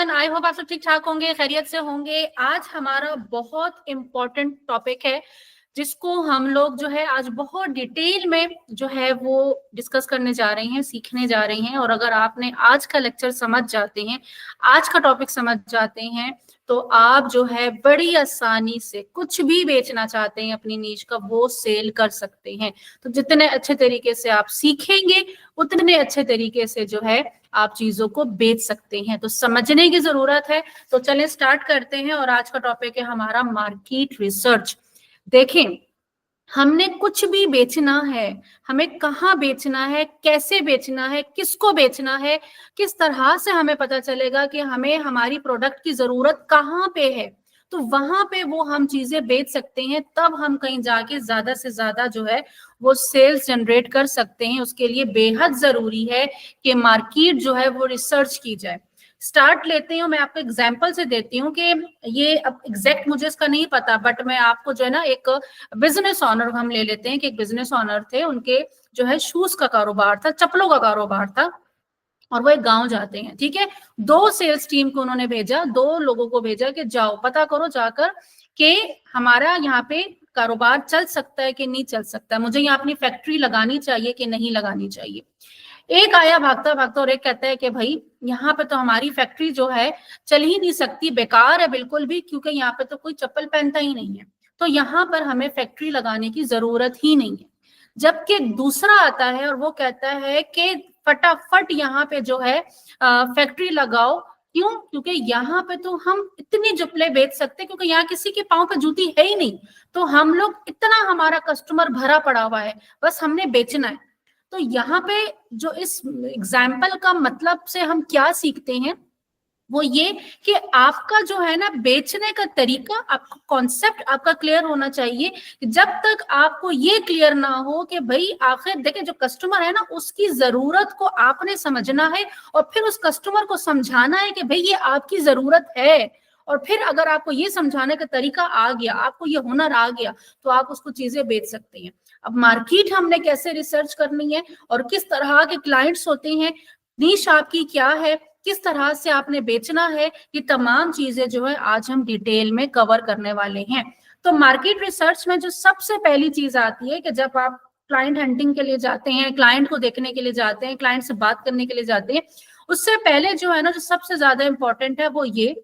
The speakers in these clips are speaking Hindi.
एवरीवन, आई होप आप सब ठीक ठाक होंगे, खैरियत से होंगे। आज हमारा बहुत इम्पोर्टेंट टॉपिक है जिसको हम लोग जो है आज बहुत डिटेल में जो है वो डिस्कस करने जा रहे हैं, सीखने जा रहे हैं। और अगर आपने आज का लेक्चर समझ जाते हैं, आज का टॉपिक समझ जाते हैं, तो आप जो है बड़ी आसानी से कुछ भी बेचना चाहते हैं अपनी नीश का, वो सेल कर सकते हैं। तो जितने अच्छे तरीके से आप सीखेंगे उतने अच्छे तरीके से जो है आप चीजों को बेच सकते हैं। तो समझने की जरूरत है। तो चलें स्टार्ट करते हैं। और आज का टॉपिक है हमारा मार्केट रिसर्च। देखें, हमने कुछ भी बेचना है, हमें कहाँ बेचना है, कैसे बेचना है, किसको बेचना है, किस तरह से हमें पता चलेगा कि हमें हमारी प्रोडक्ट की जरूरत कहाँ पे है, तो वहां पे वो हम चीजें बेच सकते हैं। तब हम कहीं जाके ज्यादा से ज्यादा जो है वो सेल्स जनरेट कर सकते हैं। उसके लिए बेहद जरूरी है कि मार्केट जो है वो रिसर्च की जाए। स्टार्ट लेते हैं, मैं आपको एग्जांपल से देती हूँ कि ये अब एग्जैक्ट मुझे इसका नहीं पता, बट मैं आपको जो है ना एक बिजनेस ऑनर हम ले लेते हैं कि एक बिजनेस ऑनर थे, उनके जो है शूज का कारोबार था, चप्पलों का कारोबार था, और वो एक गांव जाते हैं। ठीक है, 2 सेल्स टीम को उन्होंने भेजा, 2 लोगों को भेजा कि जाओ पता करो जाकर कि हमारा यहाँ पे कारोबार चल सकता है कि नहीं चल सकता, मुझे यहाँ अपनी फैक्ट्री लगानी चाहिए कि नहीं लगानी चाहिए। एक आया भागता भागता और एक कहता है कि भाई यहाँ पे तो हमारी फैक्ट्री जो है चल ही नहीं सकती, बेकार है बिल्कुल भी, क्योंकि यहाँ पे तो कोई चप्पल पहनता ही नहीं है, तो यहाँ पर हमें फैक्ट्री लगाने की जरूरत ही नहीं है। जबकि दूसरा आता है और वो कहता है कि फटाफट यहाँ पे जो है फैक्ट्री लगाओ। क्यों? क्योंकि यहाँ पे तो हम इतनी चप्पलें बेच सकते हैं, क्योंकि यहाँ किसी के पाँव पे जूती है ही नहीं, तो हम लोग इतना, हमारा कस्टमर भरा पड़ा हुआ है, बस हमने बेचना है। तो यहाँ पे जो इस एग्जाम्पल का मतलब से हम क्या सीखते हैं वो ये कि आपका जो है ना बेचने का तरीका, आपका कॉन्सेप्ट आपका क्लियर होना चाहिए। जब तक आपको ये क्लियर ना हो कि भाई आखिर देखें जो कस्टमर है ना उसकी जरूरत को आपने समझना है, और फिर उस कस्टमर को समझाना है कि भाई ये आपकी जरूरत है। और फिर अगर आपको ये समझाने का तरीका आ गया, आपको ये हुनर आ गया, तो आप उसको चीजें बेच सकते हैं। अब मार्केट हमने कैसे रिसर्च करनी है और किस तरह के क्लाइंट्स होते हैं, नीश आपकी क्या है, किस तरह से आपने बेचना है, ये तमाम चीजें जो है आज हम डिटेल में कवर करने वाले हैं। तो मार्केट रिसर्च में जो सबसे पहली चीज आती है कि जब आप क्लाइंट हंटिंग के लिए जाते हैं, क्लाइंट को देखने के लिए जाते हैं, क्लाइंट से बात करने के लिए जाते हैं, उससे पहले जो है ना जो सबसे ज्यादा इंपॉर्टेंट है वो ये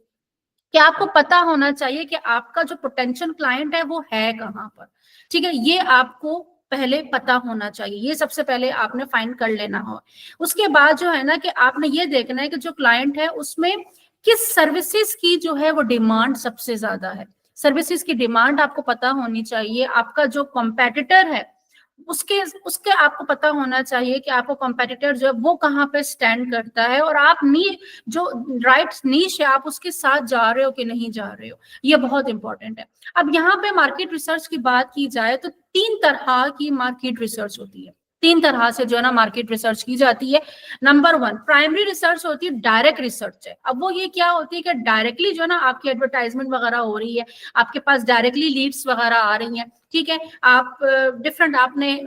कि आपको पता होना चाहिए कि आपका जो पोटेंशियल क्लाइंट है वो है कहाँ पर। ठीक है, ये आपको पहले पता होना चाहिए, ये सबसे पहले आपने फाइंड कर लेना हो। उसके बाद जो है ना कि आपने ये देखना है कि जो क्लाइंट है उसमें किस सर्विसेज की जो है वो डिमांड सबसे ज्यादा है। सर्विसेज की डिमांड आपको पता होनी चाहिए। आपका जो कॉम्पेटिटर है उसके उसके आपको पता होना चाहिए कि आपको कॉम्पेटिटर जो है वो कहाँ पे स्टैंड करता है, और आप जो राइट नीश है आप उसके साथ जा रहे हो कि नहीं जा रहे हो, ये बहुत इंपॉर्टेंट है। अब यहाँ पे मार्केट रिसर्च की बात की जाए तो 3 तरह की मार्केट रिसर्च होती है। 3 तरह से जो है ना मार्केट रिसर्च की जाती है। नंबर 1 प्राइमरी रिसर्च होती है, डायरेक्ट रिसर्च है। अब वो ये क्या होती है कि डायरेक्टली जो है ना आपकी एडवर्टाइजमेंट वगैरह हो रही है, आपके पास डायरेक्टली लीड्स वगैरह आ रही हैं। ठीक है, आप डिफरेंट आपने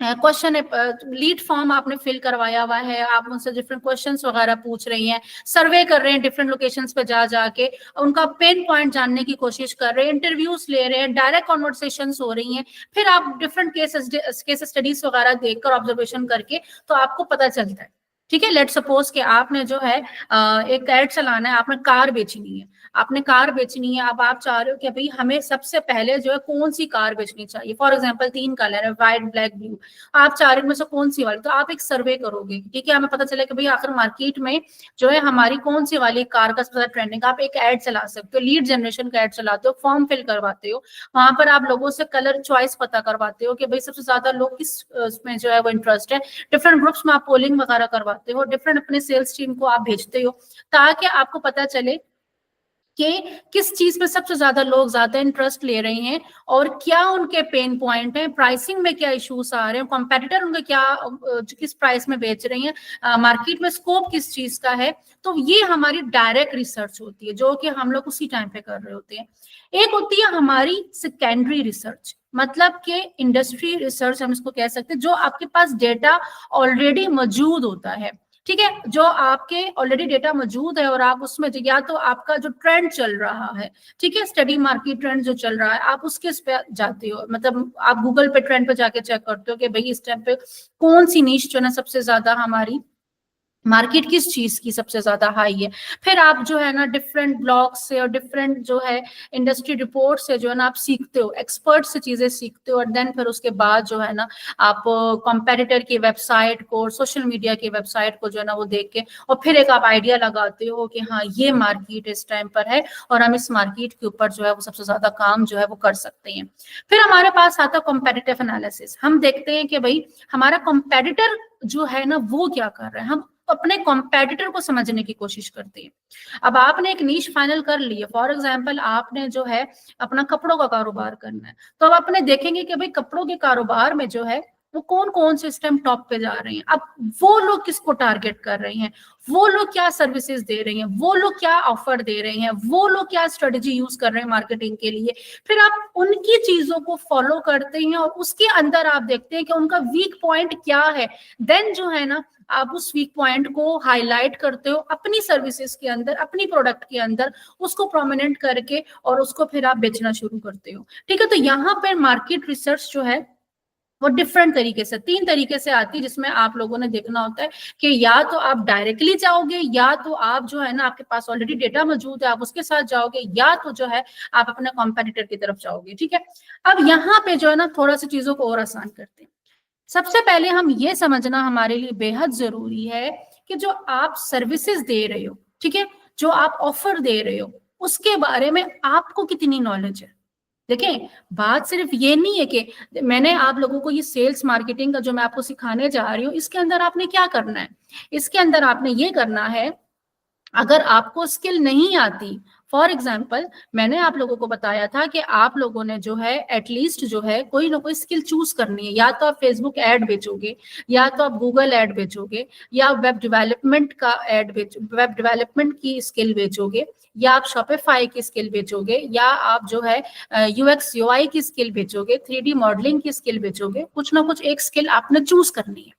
क्वेश्चन लीड फॉर्म आपने फिल करवाया हुआ है, आप उनसे डिफरेंट क्वेश्चंस वगैरह पूछ रही हैं, सर्वे कर रहे हैं डिफरेंट लोकेशंस पे जा जाके, उनका पेन पॉइंट जानने की कोशिश कर रहे हैं, इंटरव्यूज ले रहे हैं, डायरेक्ट कॉन्वर्सेशंस हो रही हैं। फिर आप डिफरेंट केस स्टडीज वगैरह देखकर ऑब्जर्वेशन करके तो आपको पता चलता है। ठीक है, लेट सपोज कि आपने जो है एक एड चलाना है, आपने कार बेचनी है, आपने कार बेचनी है। अब आप चाह रहे हो कि भाई हमें सबसे पहले जो है कौन सी कार बेचनी चाहिए। फॉर एग्जांपल 3 कलर है, व्हाइट, ब्लैक, ब्लू, आप चाह रहे हो में से कौन सी वाली, तो आप एक सर्वे करोगे। ठीक है, हमें पता चला कि भाई आखिर मार्केट में जो है हमारी कौन सी वाली कार का सबसे ज्यादा ट्रेंडिंग। आप एक एड चला सकते हो, लीड जनरेशन का एड चलाते हो, फॉर्म फिल करवाते हो, वहां पर आप लोगों से कलर चॉइस पता करवाते हो कि भाई सबसे ज्यादा लोग किस उसमें जो है वो इंटरेस्ट है। डिफरेंट ग्रुप्स में आप पोलिंग वगैरह करवाते हो, डिफरेंट अपने सेल्स टीम को आप भेजते हो, ताकि आपको पता चले कि किस चीज पे सबसे ज्यादा लोग ज्यादा इंटरेस्ट ले रहे हैं और क्या उनके पेन पॉइंट है, प्राइसिंग में क्या इश्यूज आ रहे हैं, कॉम्पेटिटर उनके क्या किस प्राइस में बेच रहे हैं, मार्केट में स्कोप किस चीज का है। तो ये हमारी डायरेक्ट रिसर्च होती है जो कि हम लोग उसी टाइम पे कर रहे होते हैं। एक होती है हमारी सेकेंडरी रिसर्च, मतलब कि इंडस्ट्री रिसर्च हम इसको कह सकते हैं, जो आपके पास डेटा ऑलरेडी मौजूद होता है। ठीक है, जो आपके ऑलरेडी डेटा मौजूद है और आप उसमें या तो आपका जो ट्रेंड चल रहा है, ठीक है, स्टडी मार्केट ट्रेंड जो चल रहा है, आप उसके पे जाते हो, मतलब आप गूगल पे ट्रेंड पे जाके चेक करते हो कि भाई इस टाइम पे कौन सी नीश जो है ना सबसे ज्यादा हमारी मार्केट किस चीज की सबसे ज्यादा हाई है। फिर आप जो है ना डिफरेंट ब्लॉग्स से और डिफरेंट जो है इंडस्ट्री रिपोर्ट से जो है ना आप सीखते हो, एक्सपर्ट से चीजें सीखते हो, और देन फिर उसके बाद जो है ना आप कॉम्पेटिटर की वेबसाइट को, सोशल मीडिया की वेबसाइट को जो है ना वो देख के और फिर एक आप आइडिया लगाते हो कि हाँ ये मार्केट इस टाइम पर है और हम इस मार्केट के ऊपर जो है वो सबसे ज्यादा काम जो है वो कर सकते हैं। फिर हमारे पास आता है कॉम्पेटिटिव एनालिसिस। हम देखते हैं कि भाई हमारा कॉम्पेटिटर जो है ना वो क्या कर रहा है, हम अपने कॉम्पेटिटर को समझने की कोशिश करते हैं। अब आपने एक नीश फाइनल कर ली है, फॉर एग्जांपल आपने जो है अपना कपड़ों का कारोबार करना है, तो अब अपने देखेंगे कि भाई कपड़ों के कारोबार में जो है वो कौन कौन से सिस्टम टॉप पे जा रहे हैं, अब वो लोग किसको टारगेट कर रहे हैं, वो लोग क्या सर्विसेज दे रहे हैं, वो लोग क्या ऑफर दे रहे हैं, वो लोग क्या स्ट्रेटेजी यूज कर रहे हैं मार्केटिंग के लिए। फिर आप उनकी चीजों को फॉलो करते हैं और उसके अंदर आप देखते हैं कि उनका वीक पॉइंट क्या है, देन जो है ना आप उस वीक पॉइंट को हाईलाइट करते हो अपनी सर्विसेज के अंदर, अपनी प्रोडक्ट के अंदर, उसको प्रोमिनेंट करके और उसको फिर आप बेचना शुरू करते हो। ठीक है, तो यहाँ पर मार्केट रिसर्च जो है वो डिफरेंट तरीके से, 3 तरीके से आती है, जिसमें आप लोगों ने देखना होता है कि या तो आप डायरेक्टली जाओगे, या तो आप जो है ना आपके पास ऑलरेडी डेटा मौजूद है आप उसके साथ जाओगे, या तो जो है आप अपने कॉम्पिटिटर की तरफ जाओगे। ठीक है, अब यहाँ पे जो है ना थोड़ा सी चीजों को और आसान करते हैं। सबसे पहले हम ये समझना हमारे लिए बेहद जरूरी है कि जो आप सर्विसेज दे रहे हो, ठीक है, जो आप ऑफर दे रहे हो, उसके बारे में आपको कितनी नॉलेज है। देखें, बात सिर्फ ये नहीं है कि मैंने आप लोगों को ये सेल्स मार्केटिंग का जो मैं आपको सिखाने जा रही हूँ, इसके अंदर आपने क्या करना है, इसके अंदर आपने ये करना है, अगर आपको स्किल नहीं आती, फॉर एग्जाम्पल मैंने आप लोगों को बताया था कि आप लोगों ने जो है एटलीस्ट जो है कोई ना कोई स्किल चूज करनी है, या तो आप फेसबुक एड बेचोगे, या तो आप गूगल एड बेचोगे, या वेब डेवलपमेंट का एड वेब डेवलपमेंट की स्किल बेचोगे, या आप शॉपिफाई की स्किल बेचोगे, या आप जो है यूएक्स यूआई की स्किल बेचोगे, 3D मॉडलिंग की स्किल बेचोगे, कुछ ना कुछ एक स्किल आपने चूज करनी है।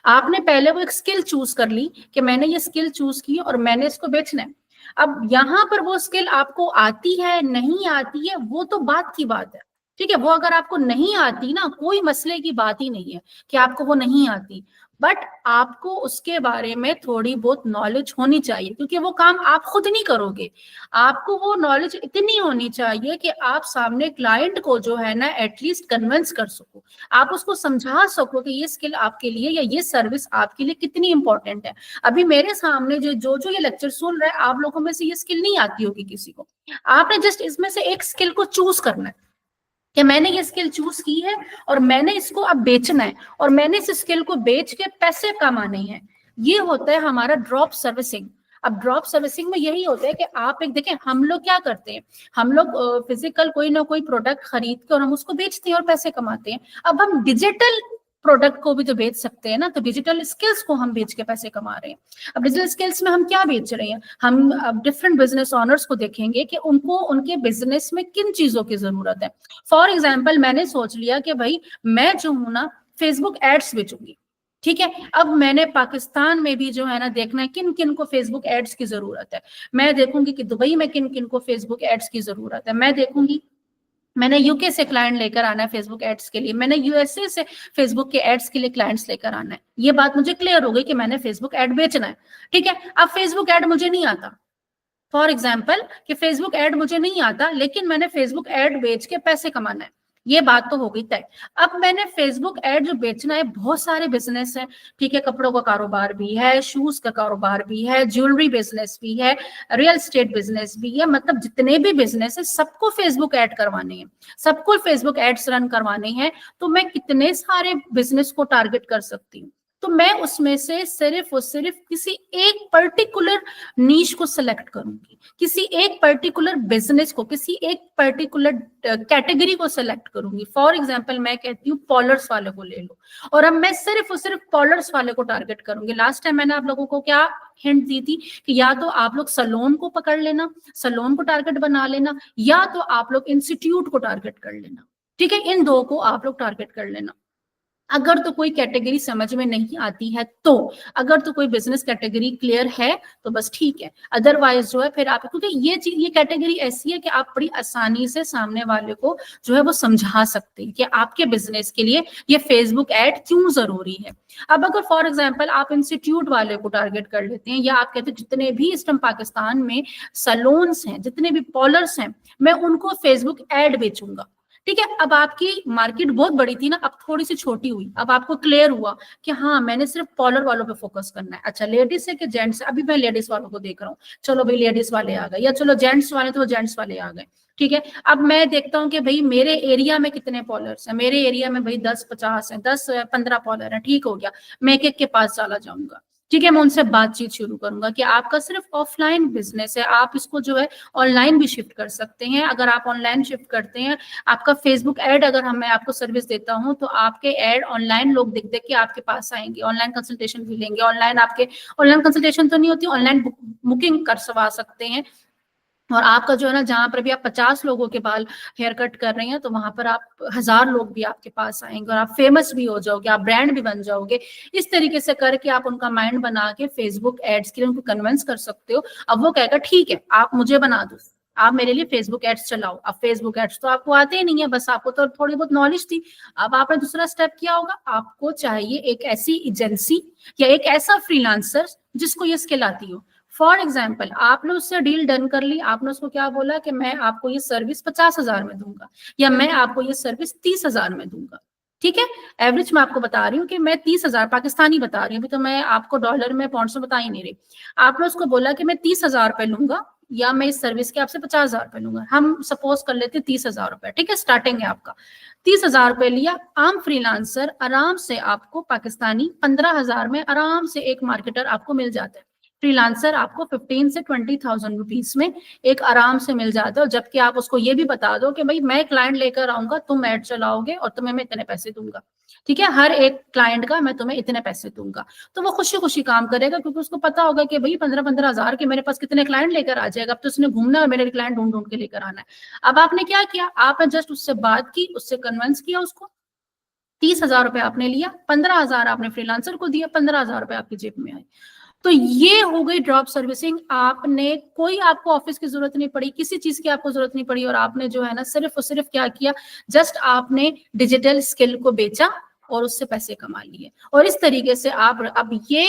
आपने पहले वो एक स्किल चूज कर ली कि मैंने ये स्किल चूज की और मैंने इसको बेचना है। अब यहाँ पर वो स्किल आपको आती है नहीं आती है वो तो बात की बात है, ठीक है, वो अगर आपको नहीं आती ना, कोई मसले की बात ही नहीं है कि आपको वो नहीं आती, बट आपको उसके बारे में थोड़ी बहुत नॉलेज होनी चाहिए, क्योंकि वो काम आप खुद नहीं करोगे। आपको वो नॉलेज इतनी होनी चाहिए कि आप सामने क्लाइंट को जो है ना एटलीस्ट कन्विंस कर सको, आप उसको समझा सको कि ये स्किल आपके लिए या ये सर्विस आपके लिए कितनी इंपॉर्टेंट है। अभी मेरे सामने जो ये लेक्चर सुन रहे हैं, आप लोगों में से ये स्किल नहीं आती होगी किसी को, आपने जस्ट इसमें से एक स्किल को चूज करना है कि मैंने ये स्किल चूज की है और मैंने इसको अब बेचना है और मैंने इस स्किल को बेच के पैसे कमाने हैं। ये होता है हमारा ड्रॉप सर्विसिंग। अब ड्रॉप सर्विसिंग में यही होता है कि आप एक देखें, हम लोग क्या करते हैं, हम लोग फिजिकल कोई ना कोई प्रोडक्ट खरीद के और हम उसको बेचते हैं और पैसे कमाते हैं। अब हम डिजिटल प्रोडक्ट को भी तो बेच सकते हैं ना, तो डिजिटल स्किल्स को हम बेच के पैसे कमा रहे हैं। अब डिजिटल स्किल्स में हम क्या बेच रहे हैं, हम अब डिफरेंट बिजनेस ऑनर्स को देखेंगे कि उनको उनके बिजनेस में किन चीजों की जरूरत है। फॉर एग्जाम्पल मैंने सोच लिया कि भाई मैं जो हूं ना फेसबुक एड्स बेचूंगी, ठीक है, अब मैंने पाकिस्तान में भी जो है ना देखना है किन किन को फेसबुक एड्स की जरूरत है। मैं देखूंगी कि दुबई में किन किन को फेसबुक एड्स की जरूरत है, मैं देखूंगी मैंने यूके से क्लाइंट लेकर आना है फेसबुक एड्स के लिए, मैंने यूएसए से फेसबुक के एड्स के लिए क्लाइंट्स लेकर आना है। ये बात मुझे क्लियर हो गई कि मैंने फेसबुक एड बेचना है। ठीक है, अब फेसबुक एड मुझे नहीं आता, फॉर एग्जाम्पल कि फेसबुक एड मुझे नहीं आता लेकिन मैंने फेसबुक एड बेच के पैसे कमाना है, ये बात तो हो गई तय। अब मैंने फेसबुक एड जो बेचना है, बहुत सारे बिजनेस है, ठीक है, कपड़ों का कारोबार भी है, शूज का कारोबार भी है, ज्वेलरी बिजनेस भी है, रियल एस्टेट बिजनेस भी है, मतलब जितने भी बिजनेस है सबको फेसबुक एड करवाने हैं, सबको फेसबुक एड्स रन करवाने हैं। तो मैं कितने सारे बिजनेस को टारगेट कर सकती हूँ, तो मैं उसमें से सिर्फ और सिर्फ किसी एक पर्टिकुलर नीश को सिलेक्ट करूंगी, किसी एक पर्टिकुलर बिजनेस को, किसी एक पर्टिकुलर कैटेगरी को सिलेक्ट करूंगी। फॉर एग्जांपल मैं कहती हूँ पॉलर्स वाले को ले लो, और अब मैं सिर्फ और सिर्फ पॉलर्स वाले को टारगेट करूंगी। लास्ट टाइम मैंने आप लोगों को क्या हिंट दी थी कि या तो आप लोग सलोन को पकड़ लेना, सलोन को टारगेट बना लेना, या तो आप लोग इंस्टीट्यूट को टारगेट कर लेना। ठीक है, इन दो को आप लोग टारगेट कर लेना। अगर तो कोई कैटेगरी समझ में नहीं आती है तो, अगर तो कोई बिजनेस कैटेगरी क्लियर है तो बस ठीक है, अदरवाइज जो है फिर आप, क्योंकि ये कैटेगरी ऐसी है कि आप बड़ी आसानी से सामने वाले को जो है वो समझा सकते हैं कि आपके बिजनेस के लिए ये फेसबुक ऐड क्यों जरूरी है। अब अगर फॉर एग्जांपल आप इंस्टीट्यूट वाले को टारगेट कर लेते हैं, या आप कहते हैं जितने भी इस टाइम पाकिस्तान में सैलून्स हैं, जितने भी पार्लर्स हैं, मैं उनको फेसबुक ऐड बेचूंगा, ठीक है। अब आपकी मार्केट बहुत बड़ी थी ना, अब थोड़ी सी छोटी हुई, अब आपको क्लियर हुआ कि हाँ मैंने सिर्फ पार्लर वालों पे फोकस करना है। अच्छा लेडीज है कि जेंट्स, अभी मैं लेडीज वालों को देख रहा हूँ, चलो भाई लेडीज वाले आ गए, या चलो जेंट्स वाले तो जेंट्स वाले आ गए, ठीक है। अब मैं देखता हूँ कि भाई मेरे एरिया में कितने पार्लर्स हैं, मेरे एरिया में भाई 10-50 है, 10-15 पार्लर है, ठीक हो गया, मैं एक एक के पास चला जाऊंगा, ठीक है। मैं उनसे बातचीत शुरू करूंगा कि आपका सिर्फ ऑफलाइन बिजनेस है, आप इसको जो है ऑनलाइन भी शिफ्ट कर सकते हैं। अगर आप ऑनलाइन शिफ्ट करते हैं, आपका फेसबुक ऐड अगर मैं आपको सर्विस देता हूं तो आपके ऐड ऑनलाइन लोग देख देख के आपके पास आएंगे, ऑनलाइन कंसल्टेशन भी लेंगे, ऑनलाइन आपके, ऑनलाइन कंसल्टेशन तो नहीं होती, ऑनलाइन बुकिंग करवा सकते हैं। और आपका जो है ना, जहां पर भी आप 50 लोगों के बाल हेयर कट कर रहे हैं, तो वहां पर आप 1000 लोग भी आपके पास आएंगे और आप फेमस भी हो जाओगे, आप ब्रांड भी बन जाओगे। इस तरीके से करके आप उनका माइंड बना के फेसबुक एड्स के लिए उनको कन्विंस कर सकते हो। अब वो कहेगा ठीक है आप मुझे बना दो, आप मेरे लिए फेसबुक एड्स चलाओ। अब फेसबुक एड्स तो आपको आते ही नहीं है, बस आपको तो थोड़ी बहुत नॉलेज थी। अब आपने दूसरा स्टेप किया होगा, आपको चाहिए एक ऐसी एजेंसी या एक ऐसा फ्रीलांसर जिसको ये स्किल आती हो। फॉर एग्जाम्पल आपने उससे डील डन कर ली, आपने उसको क्या बोला कि मैं आपको ये सर्विस 50,000 में दूंगा, या मैं आपको ये सर्विस 30,000 में दूंगा, ठीक है। एवरेज मैं आपको बता रही हूँ कि मैं 30,000 पाकिस्तानी बता रही हूँ, अभी तो मैं आपको डॉलर में पाउंड में बता ही नहीं रही। आपने उसको बोला कि मैं 30,000 रुपए लूंगा, या मैं इस सर्विस के आपसे 50,000 रुपए लूंगा। हम सपोज कर लेते 30,000 रुपए, ठीक है, स्टार्टिंग है आपका। 30,000 रुपए लिया, आम फ्रीलांसर आराम से आपको पाकिस्तानी 15,000 में आराम से एक मार्केटर आपको मिल जाता है। फ्रीलांसर आपको 15 से 20,000 रुपीज में एक आराम से मिल जाता है। जबकि आप उसको ये भी बता दो कि भाई मैं क्लाइंट लेकर आऊंगा, तुम ऐड चलाओगे और तुम्हें मैं इतने पैसे दूंगा, ठीक है, हर एक क्लाइंट का मैं तुम्हें इतने पैसे दूंगा। तो वो खुशी खुशी काम करेगा, क्योंकि उसको पता होगा कि भाई 15-15 हजार के मेरे पास कितने क्लाइंट लेकर आ जाएगा। अब तो उसने घूमना है, मेरे क्लाइंट ढूंढ ढूंढ के लेकर आना है। अब आपने क्या किया, आपने जस्ट उससे बात की, उससे कन्विंस किया उसको, 30,000 रुपए आपने लिया, 15,000 आपने फ्रीलांसर को दिया, 15,000 रुपए आपकी जेब में आए। तो ये हो गई ड्रॉप सर्विसिंग। आपने कोई, आपको ऑफिस की जरूरत नहीं पड़ी, किसी चीज की आपको जरूरत नहीं पड़ी, और आपने जो है ना सिर्फ और सिर्फ क्या किया, जस्ट आपने डिजिटल स्किल को बेचा और उससे पैसे कमा लिए। और इस तरीके से आप, अब ये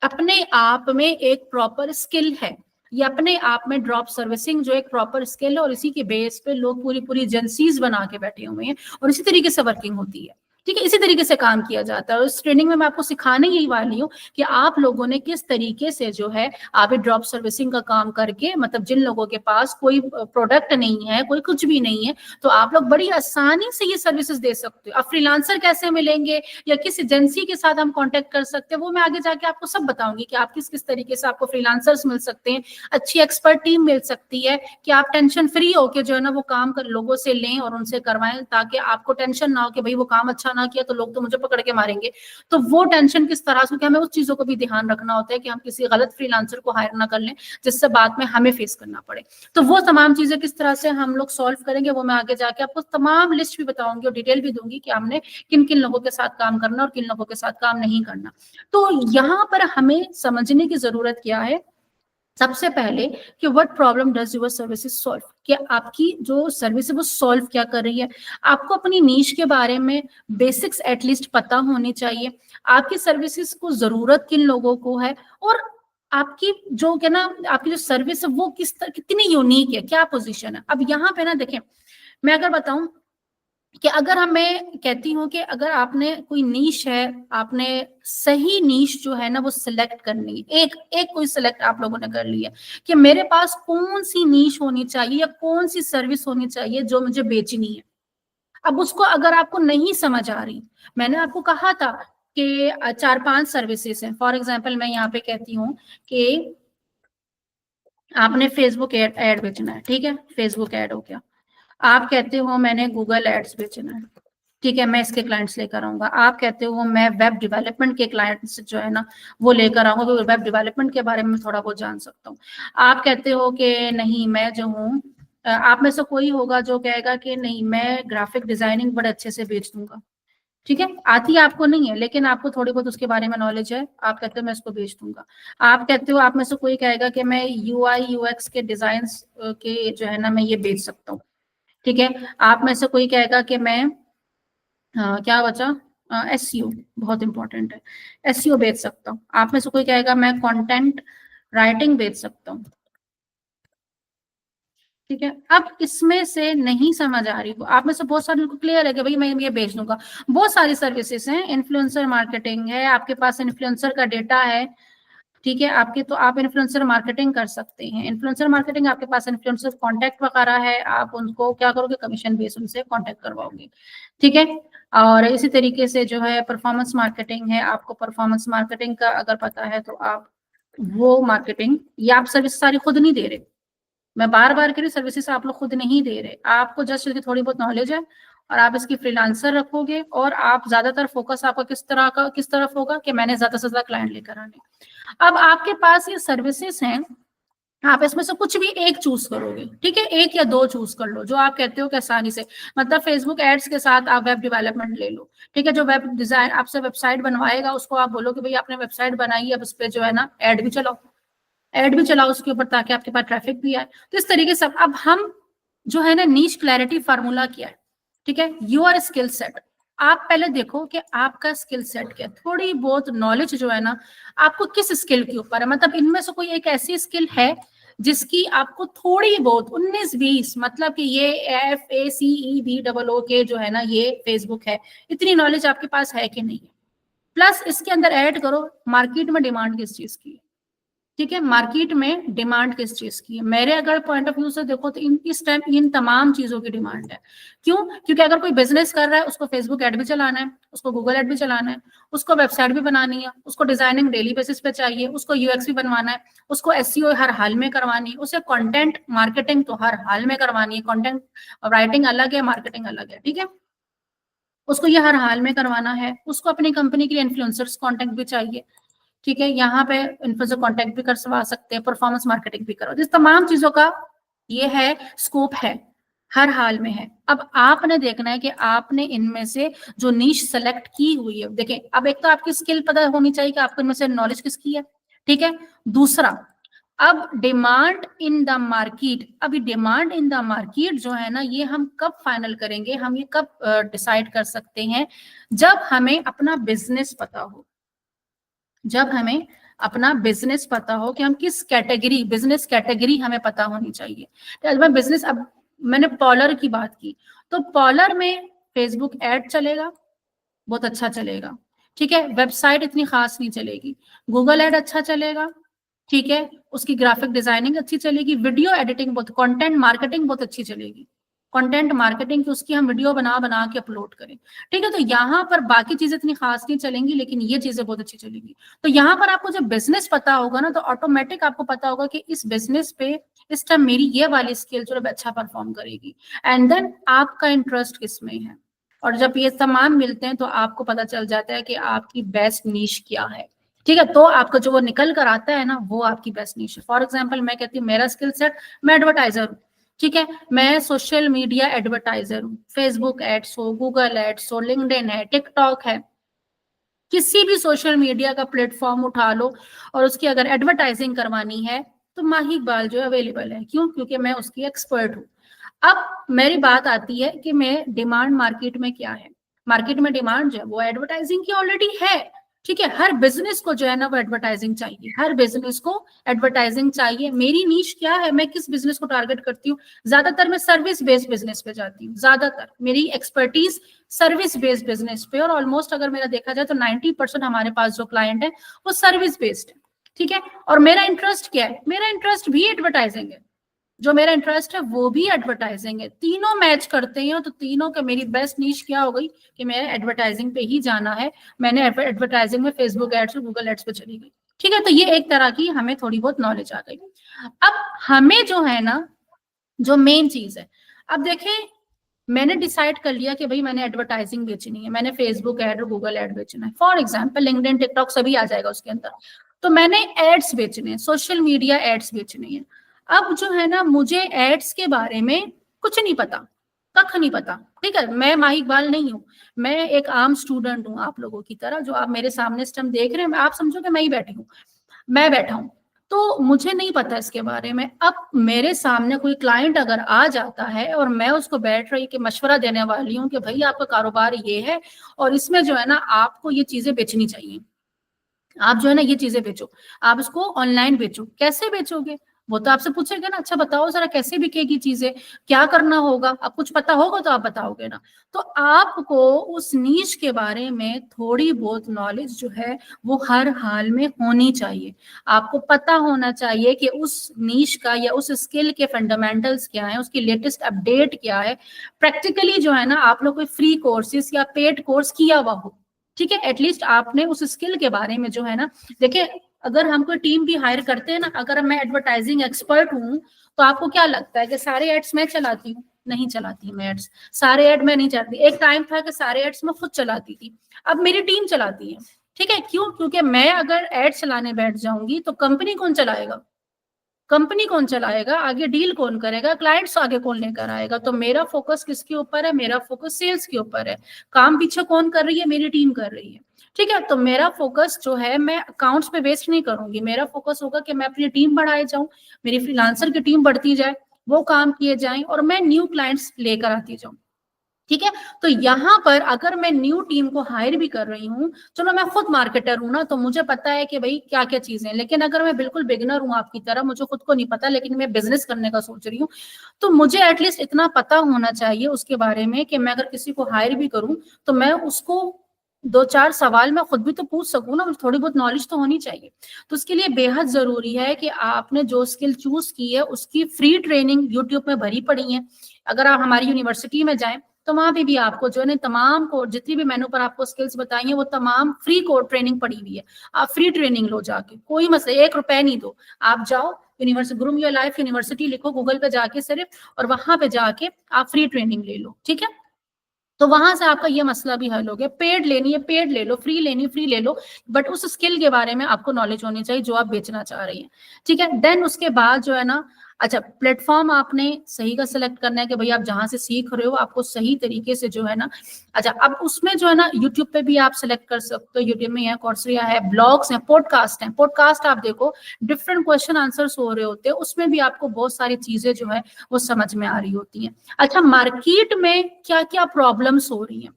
अपने आप में एक प्रॉपर स्किल है, ये अपने आप में ड्रॉप सर्विसिंग जो एक प्रॉपर स्किल है, और इसी के बेस पे लोग पूरी पूरी एजेंसीज बना के बैठे हुए हैं, और इसी तरीके से वर्किंग होती है, ठीक है, इसी तरीके से काम किया जाता है। और इस ट्रेनिंग में मैं आपको सिखाने यही वाली हूँ कि आप लोगों ने किस तरीके से जो है आप ड्रॉप सर्विसिंग का काम करके, मतलब जिन लोगों के पास कोई प्रोडक्ट नहीं है, कोई कुछ भी नहीं है, तो आप लोग बड़ी आसानी से ये सर्विसेज दे सकते हो। अब फ्रीलांसर कैसे मिलेंगे या किस एजेंसी के साथ हम कॉन्टेक्ट कर सकते हैं, वो मैं आगे जाके आपको सब बताऊंगी कि आप किस किस तरीके से आपको फ्रीलांसर्स मिल सकते हैं, अच्छी एक्सपर्ट टीम मिल सकती है, कि आप टेंशन फ्री होकर जो है ना वो काम कर लोगों से लें और उनसे करवाएं, ताकि आपको टेंशन ना हो कि भाई वो काम अच्छा ना किया तो लोग तो मुझे पकड़ के मारेंगे। तो वो टेंशन किस तरह से, हमें उस चीजों को भी ध्यान रखना होता है कि हम किसी गलत फ्रीलांसर को हायर ना कर लें जिससे बाद में हमें फेस करना पड़े। तो वो तमाम चीजें किस तरह से हम लोग सॉल्व करेंगे, वो मैं आगे जाके आपको तमाम लिस्ट भी बताऊंगी और डिटेल भी दूंगी कि हमने किन किन लोगों के साथ काम करना और किन लोगों के साथ काम नहीं करना। तो यहाँ पर हमें समझने की जरूरत क्या है, सबसे पहले कि what problem does your services solve, कि आपकी जो सर्विस है वो सॉल्व क्या कर रही है। आपको अपनी नीश के बारे में बेसिक्स एटलीस्ट पता होनी चाहिए, आपकी सर्विसेज को जरूरत किन लोगों को है, और आपकी जो क्या ना, आपकी जो सर्विस है वो कितनी यूनिक है, क्या पोजीशन है। अब यहाँ पे ना देखें, मैं अगर बताऊं कि अगर मैं कहती हूँ कि अगर आपने कोई नीश है, आपने सही नीश जो है ना वो सिलेक्ट करनी है, एक एक कोई सिलेक्ट आप लोगों ने कर लिया कि मेरे पास कौन सी नीश होनी चाहिए या कौन सी सर्विस होनी चाहिए जो मुझे बेचनी है। अब उसको अगर आपको नहीं समझ आ रही, मैंने आपको कहा था कि 4-5 सर्विसेज हैं। फॉर एग्जाम्पल मैं यहाँ पे कहती हूँ कि आपने फेसबुक ऐड बेचना है, ठीक है, फेसबुक ऐड हो गया। आप कहते हो मैंने गूगल एड्स बेचना है, ठीक है, मैं इसके क्लाइंट्स लेकर आऊंगा। आप कहते हो मैं वेब डेवलपमेंट के क्लाइंट्स जो है ना वो लेकर आऊंगा, क्योंकि वेब डेवलपमेंट के बारे में थोड़ा बहुत जान सकता हूँ। आप कहते हो कि नहीं मैं जो हूँ, आप में से कोई होगा जो कहेगा कि नहीं मैं ग्राफिक डिजाइनिंग बड़े अच्छे से बेच दूंगा, ठीक है, आती है आपको नहीं है, लेकिन आपको थोड़ी बहुत उसके बारे में नॉलेज है, आप कहते हो मैं इसको बेच दूंगा। आप कहते हो, आप में से कोई कहेगा कि मैं UI UX के डिजाइन के जो है ना मैं ये बेच सकता हूँ। ठीक है, आप में से कोई कहेगा कि मैं क्या बचा, SEO बहुत इंपॉर्टेंट है, SEO बेच सकता हूँ। आप में से कोई कहेगा मैं कंटेंट राइटिंग बेच सकता हूँ। ठीक है, अब इसमें से नहीं समझ आ रही को, आप में से बहुत सारे को क्लियर है कि भाई मैं ये बेच दूंगा। बहुत सारी सर्विसेज हैं, इन्फ्लुएंसर मार्केटिंग है, आपके पास इन्फ्लुएंसर का डेटा है। ठीक है, आपके तो आप इन्फ्लुएंसर मार्केटिंग कर सकते हैं। इन्फ्लुएंसर मार्केटिंग, आपके पास इन्फ्लुएंसर कॉन्टैक्ट वगैरह है, आप उनको क्या करोगे, कमीशन बेस उनसे कॉन्टैक्ट करवाओगे। ठीक है, और इसी तरीके से जो है परफॉर्मेंस मार्केटिंग है, आपको परफॉर्मेंस मार्केटिंग का अगर पता है तो आप वो मार्केटिंग, या आप सर्विस सारी खुद नहीं दे रहे, मैं बार बार कह रही, सर्विसेज आप लोग खुद नहीं दे रहे, आपको जस्ट इसकी थोड़ी बहुत नॉलेज है और आप इसकी फ्रीलांसर रखोगे, और आप ज्यादातर फोकस आपका किस तरफ होगा कि मैंने ज्यादा से ज्यादा क्लाइंट लेकर आने। अब आपके पास ये सर्विसेज हैं, आप इसमें से कुछ भी एक चूज करोगे। ठीक है, एक या दो चूज कर लो जो आप कहते हो कि आसानी से, मतलब फेसबुक एड्स के साथ आप वेब डेवलपमेंट ले लो। ठीक है, जो वेब डिजाइन आपसे वेबसाइट बनवाएगा उसको आप बोलो कि भाई आपने वेबसाइट बनाई है, अब उस पर जो है ना एड भी चलाओ उसके ऊपर, ताकि आपके पास ट्रैफिक भी आए। तो इस तरीके से अब हम जो है ना नीश क्लैरिटी फार्मूला क्या है। ठीक है, योर स्किल सेट, आप पहले देखो कि आपका स्किल सेट क्या है, थोड़ी बहुत नॉलेज जो है ना आपको किस स्किल के ऊपर है, मतलब इनमें से कोई एक ऐसी स्किल है जिसकी आपको थोड़ी बहुत 19-20, मतलब कि ये FACEBOO के जो है ना ये फेसबुक है, इतनी नॉलेज आपके पास है कि नहीं है। प्लस इसके अंदर ऐड करो मार्केट में डिमांड किस चीज की है। ठीक है, मार्केट में डिमांड किस चीज की है, मेरे अगर पॉइंट ऑफ व्यू से देखो तो इस टाइम इन तमाम चीजों की डिमांड है। क्यों? क्योंकि अगर कोई बिजनेस कर रहा है उसको फेसबुक ऐड भी चलाना है, उसको गूगल ऐड भी चलाना है, उसको वेबसाइट भी बनानी है, उसको डिजाइनिंग डेली बेसिस पे चाहिए, उसको UX भी बनवाना है, उसको SEO हर हाल में करवानी है, उसे कंटेंट मार्केटिंग तो हर हाल में करवानी है, कंटेंट राइटिंग अलग है, मार्केटिंग अलग है। ठीक है, उसको ये हर हाल में करवाना है, उसको अपनी कंपनी के लिए इन्फ्लुएंसर्स कॉन्टेक्ट भी चाहिए। ठीक है, यहाँ पे इन्फ्लुएंसर कांटेक्ट भी करवा सकते हैं, परफॉर्मेंस मार्केटिंग भी करो, इस तमाम चीजों का ये है स्कोप है, हर हाल में है। अब आपने देखना है कि आपने इनमें से जो नीश सेलेक्ट की हुई है, देखें अब एक तो आपकी स्किल पता होनी चाहिए कि आपको इनमें से नॉलेज किसकी है। ठीक है, दूसरा, अब डिमांड इन द मार्केट, अभी डिमांड इन द मार्केट जो है ना ये हम कब फाइनल करेंगे, हम ये कब डिसाइड कर सकते हैं, जब हमें अपना बिजनेस पता हो, जब हमें अपना बिजनेस पता हो कि हम किस कैटेगरी, बिजनेस कैटेगरी हमें पता होनी चाहिए। तो मैं बिजनेस, अब मैंने पॉलर की बात की, तो पॉलर में फेसबुक ऐड चलेगा, बहुत अच्छा चलेगा। ठीक है, वेबसाइट इतनी खास नहीं चलेगी, गूगल ऐड अच्छा चलेगा। ठीक है, उसकी ग्राफिक डिजाइनिंग अच्छी चलेगी, वीडियो एडिटिंग बहुत, कंटेंट मार्केटिंग बहुत अच्छी चलेगी, कंटेंट मार्केटिंग की उसकी हम वीडियो बना बना के अपलोड करें। ठीक है, तो यहाँ पर बाकी चीजें इतनी खास नहीं चलेंगी, लेकिन ये चीजें बहुत अच्छी चलेंगी। तो यहाँ पर आपको जब बिजनेस पता होगा ना तो ऑटोमेटिक आपको पता होगा कि इस बिजनेस पे इस टाइम मेरी ये वाली स्किल जो अच्छा परफॉर्म करेगी, एंड देन आपका इंटरेस्ट किसमें है, और जब ये तमाम मिलते हैं तो आपको पता चल जाता है कि आपकी बेस्ट नीश क्या है। ठीक है, तो आपका जो वो निकल कर आता है ना वो आपकी बेस्ट नीश है। फॉर एग्जाम्पल मैं कहती हूँ मेरा स्किल सेट, मैं एडवर्टाइजर हूँ। ठीक है, मैं सोशल मीडिया एडवर्टाइजर हूँ, फेसबुक एड्स हो, गूगल एड्स हो, लिंक्डइन है, टिकटॉक है, किसी भी सोशल मीडिया का प्लेटफॉर्म उठा लो और उसकी अगर एडवर्टाइजिंग करवानी है तो माही इकबाल जो अवेलेबल है। क्यों? क्योंकि मैं उसकी एक्सपर्ट हूँ। अब मेरी बात आती है कि मैं डिमांड मार्केट में क्या है, मार्केट में डिमांड जो है वो एडवर्टाइजिंग की ऑलरेडी है। ठीक है, हर बिजनेस को जो है ना वो एडवर्टाइजिंग चाहिए, हर बिजनेस को एडवर्टाइजिंग चाहिए। मेरी नीश क्या है, मैं किस बिजनेस को टारगेट करती हूँ, ज्यादातर मैं सर्विस बेस्ड बिजनेस पे जाती हूँ, ज्यादातर मेरी एक्सपर्टीज सर्विस बेस्ड बिजनेस पे, और ऑलमोस्ट अगर मेरा देखा जाए तो 90% हमारे पास जो क्लाइंट है वो सर्विस बेस्ड है। ठीक है, और मेरा इंटरेस्ट क्या है, मेरा इंटरेस्ट भी एडवर्टाइजिंग है, जो मेरा इंटरेस्ट है वो भी एडवर्टाइजिंग है, तीनों मैच करते हैं। तो तीनों का मेरी बेस्ट नीश क्या हो गई कि मेरा एडवर्टाइजिंग पे ही जाना है, मैंने एडवर्टाइजिंग में फेसबुक एड्स और गूगल एड्स पे चली गई। ठीक है, तो ये एक तरह की हमें थोड़ी बहुत नॉलेज आ गई। अब हमें जो है ना जो मेन चीज है, अब देखें मैंने डिसाइड कर लिया कि भाई मैंने एडवर्टाइजिंग बेचनी है, मैंने फेसबुक ऐड और गूगल ऐड बेचना है, फॉर एग्जांपल लिंक्डइन टिकटॉक सभी आ जाएगा उसके अंदर, तो मैंने एड्स बेचने हैं, सोशल मीडिया एड्स बेचनी है। अब जो है ना मुझे एड्स के बारे में कुछ नहीं पता, कख नहीं पता, ठीक है। मैं माही इकबाल नहीं हूँ, मैं एक आम स्टूडेंट हूँ आप लोगों की तरह। जो आप मेरे सामने इस टाइम देख रहे हैं, आप समझो कि मैं ही बैठी हूँ, मैं बैठा हूँ, तो मुझे नहीं पता इसके बारे में। अब मेरे सामने कोई क्लाइंट अगर आ जाता है और मैं उसको बैठ रही कि मशवरा देने वाली हूँ कि भाई आपका कारोबार ये है और इसमें जो है ना आपको ये चीजें बेचनी चाहिए, आप जो है ना ये चीजें बेचो, आप इसको ऑनलाइन बेचो, कैसे बेचोगे? वो तो आपसे पूछेगा ना, अच्छा बताओ जरा कैसे बिकेगी चीजें, क्या करना होगा, अब कुछ पता होगा तो आप बताओगे ना। तो आपको उस नीश के बारे में थोड़ी बहुत नॉलेज जो है वो हर हाल में होनी चाहिए। आपको पता होना चाहिए कि उस नीश का या उस स्किल के फंडामेंटल्स क्या है, उसकी लेटेस्ट अपडेट क्या है। प्रैक्टिकली जो है ना आप लोग कोई फ्री कोर्सेज या पेड कोर्स किया हुआ हो, ठीक है, एटलीस्ट आपने उस स्किल के बारे में जो है ना, देखिए अगर हम कोई टीम भी हायर करते हैं ना, अगर मैं एडवर्टाइजिंग एक्सपर्ट हूँ तो आपको क्या लगता है कि सारे एड्स मैं चलाती हूँ? नहीं चलाती मैं एड्स, सारे एड मैं नहीं चलाती। एक टाइम था कि सारे एड्स मैं खुद चलाती थी, अब मेरी टीम चलाती है, ठीक है। क्यों? क्योंकि मैं अगर एड चलाने बैठ जाऊंगी तो कंपनी कौन चलाएगा? कंपनी कौन चलाएगा? आगे डील कौन करेगा? क्लाइंट्स आगे कौन लेकर आएगा? तो मेरा फोकस किसके ऊपर है? मेरा फोकस सेल्स के ऊपर है। काम पीछे कौन कर रही है? मेरी टीम कर रही है, ठीक है। तो मेरा फोकस जो है मैं अकाउंट्स पे वेस्ट नहीं करूंगी, मेरा फोकस होगा कि मैं अपनी टीम बढ़ाए जाऊं, मेरी फ्रीलांसर की टीम बढ़ती जाए, वो काम किए जाएं और मैं न्यू क्लाइंट्स लेकर आती जाऊं, ठीक है। तो यहाँ पर अगर मैं न्यू टीम को हायर भी कर रही हूँ, चलो मैं खुद मार्केटर हूँ ना, तो मुझे पता है कि भाई क्या क्या चीजें हैं। लेकिन अगर मैं बिल्कुल बिगिनर हूँ आपकी तरह, मुझे खुद को नहीं पता लेकिन मैं बिजनेस करने का सोच रही हूँ, तो मुझे एटलीस्ट इतना पता होना चाहिए उसके बारे में कि मैं अगर किसी को हायर भी करूँ तो मैं उसको दो चार सवाल मैं खुद भी तो पूछ सकूं ना, थोड़ी बहुत नॉलेज तो होनी चाहिए। तो उसके लिए बेहद जरूरी है कि आपने जो स्किल चूज की है उसकी फ्री ट्रेनिंग यूट्यूब में भरी पड़ी है। अगर आप हमारी यूनिवर्सिटी में जाएं तो वहां पे भी आपको जो है ना तमाम कोर्स, जितनी भी मैंने ऊपर आपको स्किल्स बताई हैं वो तमाम फ्री कोर्स ट्रेनिंग पड़ी हुई है। आप फ्री ट्रेनिंग लो जाके, कोई मसला, 1 रुपए नहीं दो, आप जाओ university, groom your life university लिखो गूगल पे जाके सिर्फ, और वहां पे जाके आप फ्री ट्रेनिंग ले लो, ठीक है। तो वहां से आपका ये मसला भी हल हो गया। पेड लेनी है पेड ले लो, फ्री लेनी है फ्री ले लो, बट उस स्किल के बारे में आपको नॉलेज होनी चाहिए जो आप बेचना चाह रही हैं, ठीक है। देन उसके बाद जो है ना, अच्छा प्लेटफॉर्म आपने सही का सिलेक्ट करना है कि भाई आप जहां से सीख रहे हो आपको सही तरीके से जो है ना, अच्छा अब उसमें जो है ना यूट्यूब पे भी आप सिलेक्ट कर सकते हो, यूट्यूब में है, कोर्सेरा है, ब्लॉग्स हैं, पॉडकास्ट हैं। पॉडकास्ट आप देखो, डिफरेंट क्वेश्चन आंसर्स हो रहे होते हैं, उसमें भी आपको बहुत सारी चीजें जो है वो समझ में आ रही होती हैं। अच्छा मार्केट में क्या क्या प्रॉब्लम्स हो रही हैं,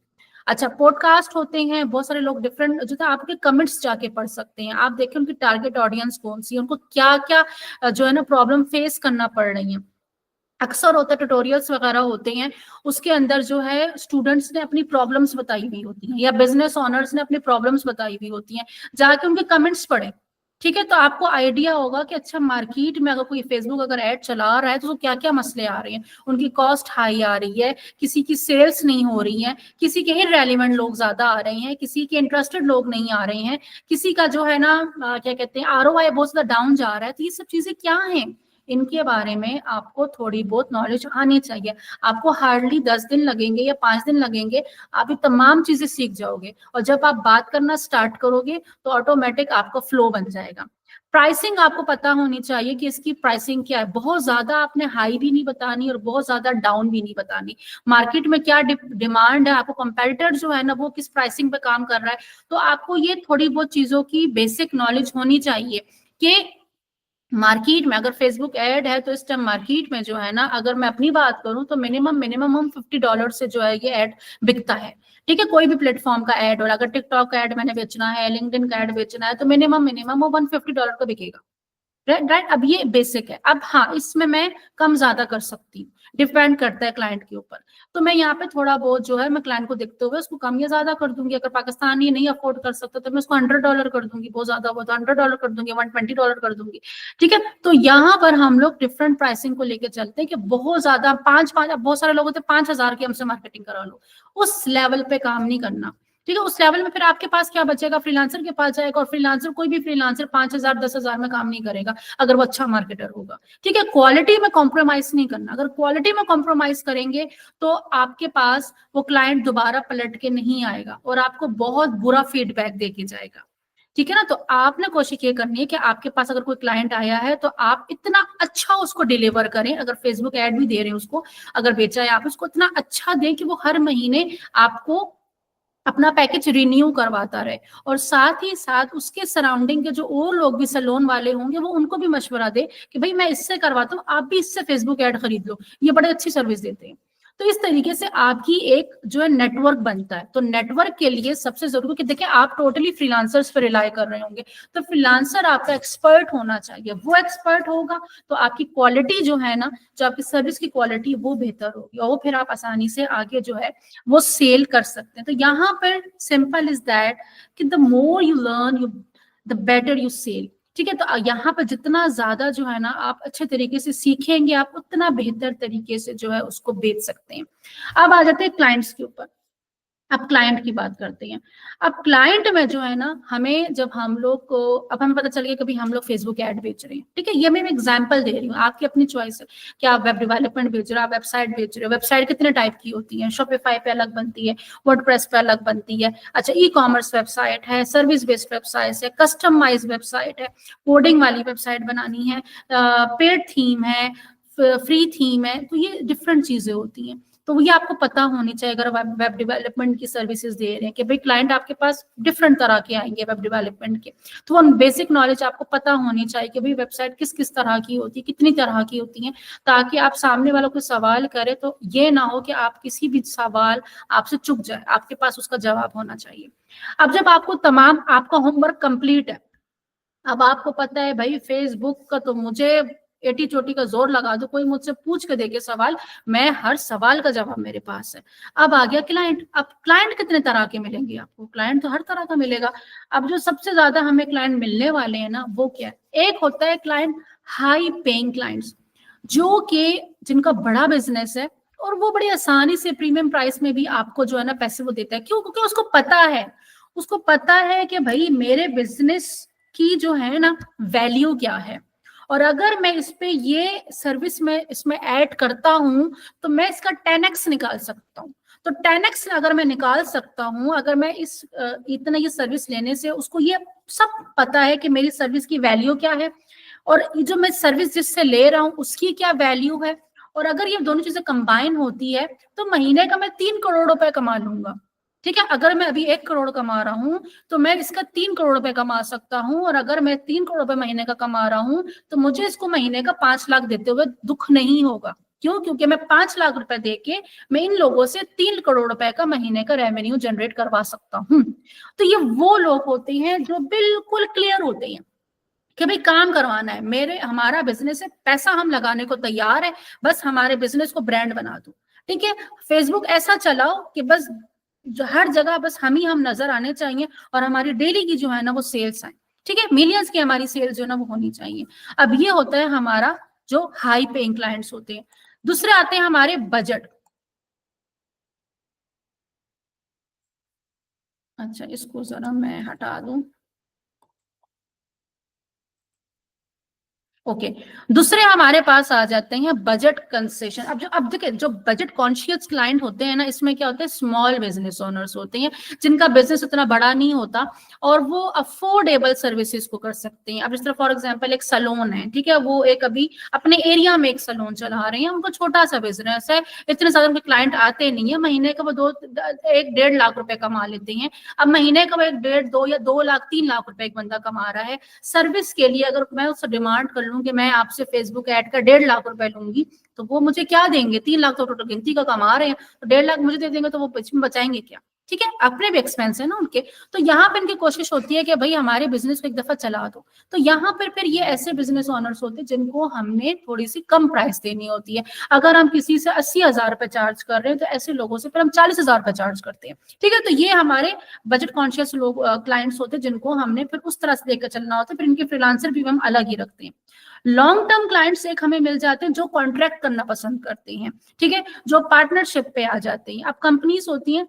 अच्छा पॉडकास्ट होते हैं, बहुत सारे लोग डिफरेंट जो है आपके कमेंट्स जाके पढ़ सकते हैं, आप देखें उनकी टारगेट ऑडियंस कौन सी है, उनको क्या क्या जो है ना प्रॉब्लम फेस करना पड़ रही है। अक्सर होता है ट्यूटोरियल्स वगैरह होते हैं, उसके अंदर जो है स्टूडेंट्स ने अपनी प्रॉब्लम्स बताई हुई होती हैं या बिजनेस ओनर्स ने अपनी प्रॉब्लम्स बताई हुई होती हैं, जाके उनके कमेंट्स पढ़े, ठीक है। तो आपको आइडिया होगा कि अच्छा मार्केट में अगर कोई फेसबुक अगर ऐड चला रहा है तो क्या क्या मसले आ रहे हैं, उनकी कॉस्ट हाई आ रही है, किसी की सेल्स नहीं हो रही है, किसी के इररेलेवेंट लोग ज्यादा आ रहे हैं, किसी के इंटरेस्टेड लोग नहीं आ रहे हैं, किसी का जो है ना क्या कहते हैं आरओआई बहुत ज्यादा डाउन जा रहा है। तो ये सब चीजें क्या हैं, इनके बारे में आपको थोड़ी बहुत नॉलेज आनी चाहिए। आपको हार्डली 10 दिन लगेंगे या 5 दिन लगेंगे, आप ये तमाम चीजें सीख जाओगे, और जब आप बात करना स्टार्ट करोगे तो ऑटोमेटिक आपका फ्लो बन जाएगा। प्राइसिंग आपको पता होनी चाहिए कि इसकी प्राइसिंग क्या है, बहुत ज्यादा आपने हाई भी नहीं बतानी और बहुत ज्यादा डाउन भी नहीं बतानी। मार्केट में क्या डिमांड है, आपको कंपेटिटर जो है ना वो किस प्राइसिंग पे काम कर रहा है, तो आपको ये थोड़ी बहुत चीजों की बेसिक नॉलेज होनी चाहिए कि मार्केट में अगर फेसबुक ऐड है तो इस टाइम मार्केट में जो है ना, अगर मैं अपनी बात करूं तो मिनिमम मिनिमम हम $50 से जो है ये ऐड बिकता है, ठीक है। कोई भी प्लेटफॉर्म का ऐड, और अगर टिकटॉक का ऐड मैंने बेचना है, लिंक्डइन का ऐड बेचना है, तो मिनिमम मिनिमम वो $150 का बिकेगा, राइट राइट। अब ये बेसिक है। अब हाँ इसमें मैं कम ज्यादा कर सकती हूँ, डिपेंड करता है क्लाइंट के ऊपर। तो मैं यहाँ पे थोड़ा बहुत जो है मैं क्लाइंट को देखते हुए उसको कम या ज्यादा कर दूंगी। अगर पाकिस्तानी नहीं अफोर्ड कर सकता तो मैं उसको $100 कर दूंगी, बहुत ज्यादा हुआ तो $100 कर दूंगी, $120 कर दूंगी, ठीक है। तो यहाँ पर हम लोग डिफरेंट प्राइसिंग को लेकर चलते हैं कि बहुत ज्यादा पांच पांच, अब बहुत सारे लोग होते हैं 5,000 की हमसे मार्केटिंग करा लो, उस लेवल पे काम नहीं करना, ठीक है। उस लेवल में फिर आपके पास क्या बचेगा, फ्रीलांसर के पास जाएगा, और फ्रीलांसर कोई भी फ्रीलांसर 5,000 10,000 में काम नहीं करेगा अगर वो अच्छा मार्केटर होगा, ठीक है। क्वालिटी में कॉम्प्रोमाइज नहीं करना, अगर क्वालिटी में कॉम्प्रोमाइज करेंगे तो आपके पास वो क्लाइंट दोबारा पलट के नहीं आएगा और आपको बहुत बुरा फीडबैक देके जाएगा, ठीक है ना। तो आपने कोशिश ये करनी है कि आपके पास अगर कोई क्लाइंट आया है तो आप इतना अच्छा उसको डिलीवर करें, अगर फेसबुक ऐड भी दे रहे हैं उसको, अगर बेचा है आप उसको इतना अच्छा दें कि वो हर महीने आपको अपना पैकेज रिन्यू करवाता रहे, और साथ ही साथ उसके सराउंडिंग के जो और लोग भी सैलून वाले होंगे वो उनको भी मशवरा दे कि भाई मैं इससे करवाता हूँ, आप भी इससे फेसबुक ऐड खरीद लो, ये बड़े अच्छी सर्विस देते हैं। तो इस तरीके से आपकी एक जो है नेटवर्क बनता है। तो नेटवर्क के लिए सबसे जरूरी कि देखिए आप टोटली फ्रीलांसर्स पर रिलाय कर रहे होंगे, तो फ्रीलांसर आपका एक्सपर्ट होना चाहिए, वो एक्सपर्ट होगा तो आपकी क्वालिटी जो है ना, जो आपकी सर्विस की क्वालिटी वो बेहतर होगी, और फिर आप आसानी से आगे जो है वो सेल कर सकते हैं। तो यहाँ पर सिंपल इज दैट कि the more you learn you the better you sell. ठीक है, तो यहाँ पर जितना ज्यादा जो है ना आप अच्छे तरीके से सीखेंगे, आप उतना बेहतर तरीके से जो है उसको बेच सकते हैं। अब आ जाते हैं क्लाइंट्स के ऊपर। अब क्लाइंट की बात करते हैं। अब क्लाइंट में जो है ना, हमें जब हम लोग को अब हमें पता चल गया कभी हम लोग फेसबुक ऐड बेच रहे हैं, ठीक है, ये मैं एग्जांपल दे रही हूँ, आपकी अपनी चॉइस है कि आप वेब डेवलपमेंट बेच रहे हो, आप वेबसाइट बेच रहे हो। वेबसाइट कितने टाइप की होती है, शॉपिफाई पे अलग बनती है, वर्डप्रेस पे अलग बनती है, अच्छा ई कॉमर्स वेबसाइट है, सर्विस बेस्ड वेबसाइट है, कस्टमाइज वेबसाइट है, कोडिंग वाली वेबसाइट बनानी है, पेड थीम है, फ्री थीम है, तो ये डिफरेंट चीजें होती हैं। तो ये आपको पता होनी चाहिए अगर वेब डेवलपमेंट की सर्विसेज दे रहे हैं कि भाई क्लाइंट आपके पास डिफरेंट तरह के आएंगे वेब डेवलपमेंट के, तो वो बेसिक नॉलेज आपको पता होनी चाहिए कि भाई वेबसाइट किस किस तरह की होती है, कितनी तरह की होती है, ताकि आप सामने वालों को सवाल करें तो ये ना हो कि आप किसी भी सवाल आपसे चुक जाए, आपके पास उसका जवाब होना चाहिए। अब जब आपको तमाम आपका होमवर्क कंप्लीट है, अब आपको पता है भाई फेसबुक का तो मुझे एटी चोटी का जोर लगा दो, कोई मुझसे पूछ के देखे सवाल, मैं हर सवाल का जवाब मेरे पास है। अब आ गया क्लाइंट। अब क्लाइंट कितने तरह के मिलेंगे आपको, क्लाइंट तो हर तरह का मिलेगा। अब जो सबसे ज्यादा हमें क्लाइंट मिलने वाले हैं ना वो क्या है, एक होता है क्लाइंट हाई पेइंग क्लाइंट्स, जो कि जिनका बड़ा बिजनेस है और वो बड़ी आसानी से प्रीमियम प्राइस में भी आपको जो है ना पैसे वो देता है। क्यों? क्योंकि उसको पता है, उसको पता है कि भाई मेरे बिजनेस की जो है ना वैल्यू क्या है, और अगर मैं इस पे ये सर्विस में इसमें ऐड करता हूं तो मैं इसका 10x निकाल सकता हूं। तो 10x अगर मैं निकाल सकता हूं, अगर मैं इस इतना ये सर्विस लेने से उसको ये सब पता है कि मेरी सर्विस की वैल्यू क्या है, और जो मैं सर्विस जिससे ले रहा हूँ उसकी क्या वैल्यू है, और अगर ये दोनों चीजें कंबाइन होती है तो महीने का मैं 3 करोड़ रुपए कमा लूंगा। ठीक है, अगर मैं अभी 1 करोड़ कमा रहा हूं तो मैं इसका 3 करोड़ रुपए कमा सकता हूं, और अगर मैं 3 करोड़ रुपए महीने का कमा रहा हूं तो मुझे इसको महीने का 5 लाख देते हुए दुख नहीं होगा। क्यों? क्योंकि मैं 5 लाख रुपए देके मैं इन लोगों से 3 करोड़ रुपए का महीने का रेवेन्यू जनरेट करवा सकता हूँ। तो ये वो लोग होते हैं जो बिल्कुल क्लियर होते हैं कि भाई काम करवाना है, मेरे हमारा बिजनेस है, पैसा हम लगाने को तैयार है, बस हमारे बिजनेस को ब्रांड बना दो। ठीक है, फेसबुक ऐसा चलाओ कि बस जो हर जगह बस हम नजर आने चाहिए, और हमारी डेली की जो है ना वो सेल्स आए। ठीक है, मिलियंस की हमारी सेल्स जो है ना वो होनी चाहिए। अब ये होता है हमारा जो हाई पेइंग क्लाइंट्स होते हैं। दूसरे आते हैं हमारे बजट। अच्छा, इसको जरा मैं हटा दूं। ओके, दूसरे हमारे पास आ जाते हैं बजट कंसेशन। अब देखिए जो बजट कॉन्शियस क्लाइंट होते हैं ना, इसमें क्या होता है, स्मॉल बिजनेस ओनर्स होते हैं जिनका बिजनेस उतना बड़ा नहीं होता और वो अफोर्डेबल सर्विसेज को कर सकते हैं। अब जिस तरह फॉर एग्जांपल एक सलून है, ठीक है, वो एक अभी अपने एरिया में एक सलून चला रहे हैं, उनको छोटा सा बिजनेस है, इतने ज्यादा उनके क्लाइंट आते नहीं है, महीने का वो 1-1.5 लाख रुपए कमा लेते हैं। अब महीने का वो 1-1.5-2 या 2 लाख 3 लाख रुपए एक बंदा कमा रहा है सर्विस के लिए। अगर मैं उससे डिमांड कर लूं कि मैं आपसे फेसबुक ऐड का 1.5 लाख रुपए लूंगी, तो वो मुझे क्या देंगे? 3 लाख तो टोटल गिनती का कमा रहे हैं, तो 1.5 लाख मुझे दे देंगे तो वो बचाएंगे क्या? ठीक है, अपने भी एक्सपेंस है ना उनके। तो यहाँ पे इनकी कोशिश होती है कि भाई हमारे बिजनेस को एक दफा चला दो। तो यहाँ पर फिर ये ऐसे बिजनेस ओनर्स होते हैं जिनको हमने थोड़ी सी कम प्राइस देनी होती है। अगर हम किसी से 80,000 रुपए चार्ज कर रहे हैं तो ऐसे लोगों से फिर हम 40,000 रुपए चार्ज करते हैं। ठीक है, तो ये हमारे बजट कॉन्शियस लोग क्लाइंट्स होते हैं जिनको हमने फिर उस तरह से लेकर चलना होता है। फिर इनके फ्रीलांसर भी हम अलग ही रखते हैं। लॉन्ग टर्म क्लाइंट्स एक हमें मिल जाते हैं जो कॉन्ट्रैक्ट करना पसंद करते हैं। ठीक है, जो पार्टनरशिप पे आ जाते हैं। अब कंपनीज होती हैं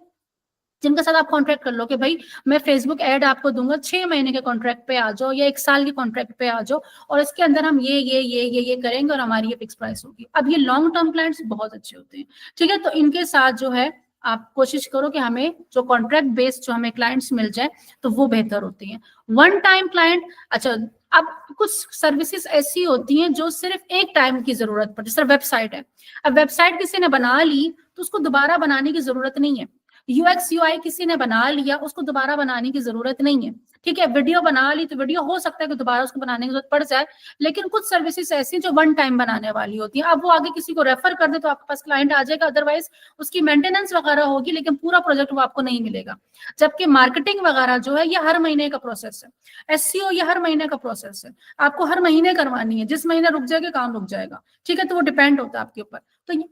जिनके साथ आप कॉन्ट्रैक्ट कर लो कि भाई मैं फेसबुक ऐड आपको दूंगा, 6 महीने के कॉन्ट्रैक्ट पे आ जाओ या 1 साल के कॉन्ट्रैक्ट पे आ जाओ, और इसके अंदर हम ये करेंगे और हमारी ये फिक्स प्राइस होगी। अब ये लॉन्ग टर्म क्लाइंट्स बहुत अच्छे होते हैं। ठीक है, तो इनके साथ जो है आप कोशिश करो कि हमें जो कॉन्ट्रैक्ट बेस्ड जो हमें क्लाइंट्स मिल जाए तो वो बेहतर होती हैं। वन टाइम क्लाइंट, अच्छा अब कुछ सर्विसेज ऐसी होती हैं जो सिर्फ एक टाइम की जरूरत पड़ती है, जैसे वेबसाइट है। अब वेबसाइट किसी ने बना ली तो उसको दोबारा बनाने की जरूरत नहीं है। यूएक्स यूआई किसी ने बना लिया, उसको दोबारा बनाने की जरूरत नहीं है। ठीक है, वीडियो बना ली तो वीडियो हो सकता है कि दोबारा उसको बनाने की जरूरत पड़ जाए, लेकिन कुछ सर्विसेज ऐसी जो वन टाइम बनाने वाली होती हैं। अब वो आगे किसी को रेफर कर दे तो आपके पास क्लाइंट आ जाएगा, अदरवाइज उसकी मेंटेनेंस वगैरह होगी लेकिन पूरा प्रोजेक्ट वो आपको नहीं मिलेगा। जबकि मार्केटिंग वगैरह जो है ये हर महीने का प्रोसेस है, एससीओ ये हर महीने का प्रोसेस है, आपको हर महीने करवानी है। जिस महीने रुक जाएगा काम रुक जाएगा, ठीक है, तो वो डिपेंड होता है आपके ऊपर। तो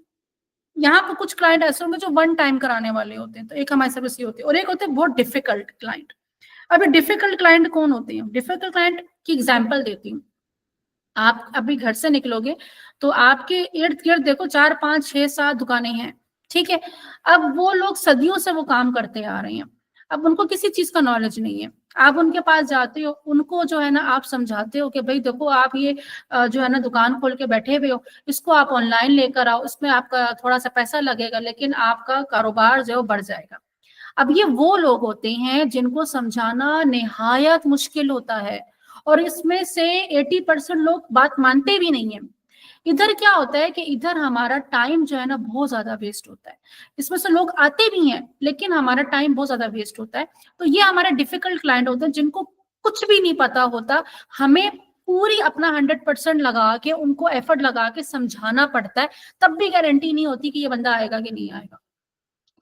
यहाँ पर कुछ क्लाइंट ऐसे होंगे जो वन टाइम कराने वाले होते हैं, तो एक हमारी सर्विस ये होती है। और एक होते हैं बहुत डिफिकल्ट क्लाइंट। अभी डिफिकल्ट क्लाइंट कौन होते हैं? डिफिकल्ट क्लाइंट की एग्जांपल देती हूँ। आप अभी घर से निकलोगे तो आपके इर्द गिर्द देखो 4 5 6 7 दुकानें हैं, ठीक है। अब वो लोग सदियों से वो काम करते आ रहे हैं, अब उनको किसी चीज का नॉलेज नहीं है। आप उनके पास जाते हो, उनको जो है ना आप समझाते हो कि भाई देखो आप ये जो है ना दुकान खोल के बैठे हुए हो, इसको आप ऑनलाइन लेकर आओ, इसमें आपका थोड़ा सा पैसा लगेगा लेकिन आपका कारोबार जो है बढ़ जाएगा। अब ये वो लोग होते हैं जिनको समझाना निहायत मुश्किल होता है, और इसमें से 80% लोग बात मानते भी नहीं है। इधर क्या होता है कि इधर हमारा टाइम जो है ना बहुत ज्यादा वेस्ट होता है। इसमें से लोग आते भी हैं लेकिन हमारा टाइम बहुत ज्यादा वेस्ट होता है। तो ये हमारे डिफिकल्ट क्लाइंट होते हैं जिनको कुछ भी नहीं पता होता, हमें पूरी अपना 100% लगा के उनको एफर्ट लगा के समझाना पड़ता है, तब भी गारंटी नहीं होती कि ये बंदा आएगा कि नहीं आएगा।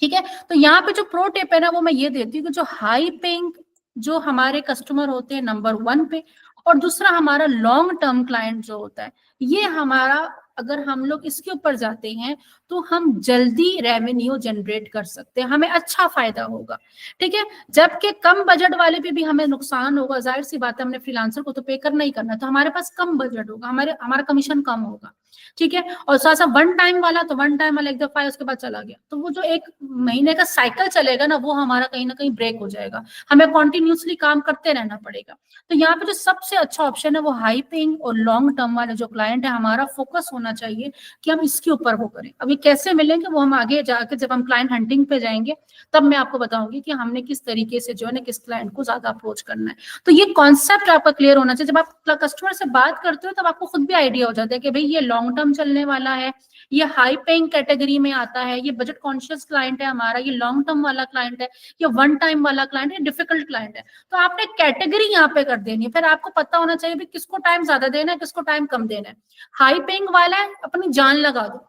ठीक है, तो यहाँ पे जो प्रो टिप है ना वो मैं ये देती हूँ कि जो हाई पेइंग जो हमारे कस्टमर होते हैं नंबर 1 पे, और दूसरा हमारा लॉन्ग टर्म क्लाइंट जो होता है, ये हमारा अगर हम लोग इसके ऊपर जाते हैं तो हम जल्दी रेवेन्यू जनरेट कर सकते हैं, हमें अच्छा फायदा होगा। ठीक है, जबकि कम बजट वाले पे भी हमें नुकसान होगा, जाहिर सी बात है, हमने फ्रीलांसर को तो पे करना ही करना, तो हमारे पास कम बजट होगा, हमारा कमीशन कम होगा। ठीक है, और साथ साथ वन टाइम वाला, तो वन टाइम वाला एक दफा है उसके बाद चला गया, तो वो जो एक महीने का साइकिल चलेगा ना वो हमारा कहीं ना कहीं ब्रेक हो जाएगा, हमें कॉन्टिन्यूसली काम करते रहना पड़ेगा। तो यहाँ पे जो सबसे अच्छा ऑप्शन है वो हाई पेइंग और लॉन्ग टर्म वाले जो क्लाइंट है, हमारा फोकस होना चाहिए कि हम इसके ऊपर वो करें। अब ये कैसे मिलेंगे वो हम आगे जाकर जब हम क्लाइंट हंटिंग पे जाएंगे तब मैं आपको बताऊंगी कि हमने किस तरीके से जो है ना किस क्लाइंट को ज्यादा अप्रोच करना है। तो ये कॉन्सेप्ट आपका क्लियर होना चाहिए। जब आप कस्टमर से बात करते हो तब आपको खुद भी आइडिया हो जाता है कि भाई ये लॉन्ग टर्म चलने वाला है, ये हाई पेइंग कैटेगरी में आता है, ये बजट कॉन्शियस क्लाइंट है हमारा, ये लॉन्ग टर्म वाला क्लाइंट है, ये वन टाइम वाला क्लाइंट है, डिफिकल्ट क्लाइंट है। तो आपने कैटेगरी यहाँ पे कर देनी है, फिर आपको पता होना चाहिए भी किसको टाइम ज्यादा देना है, किसको टाइम कम देना है। हाई पेइंग वाला है, अपनी जान लगा दो,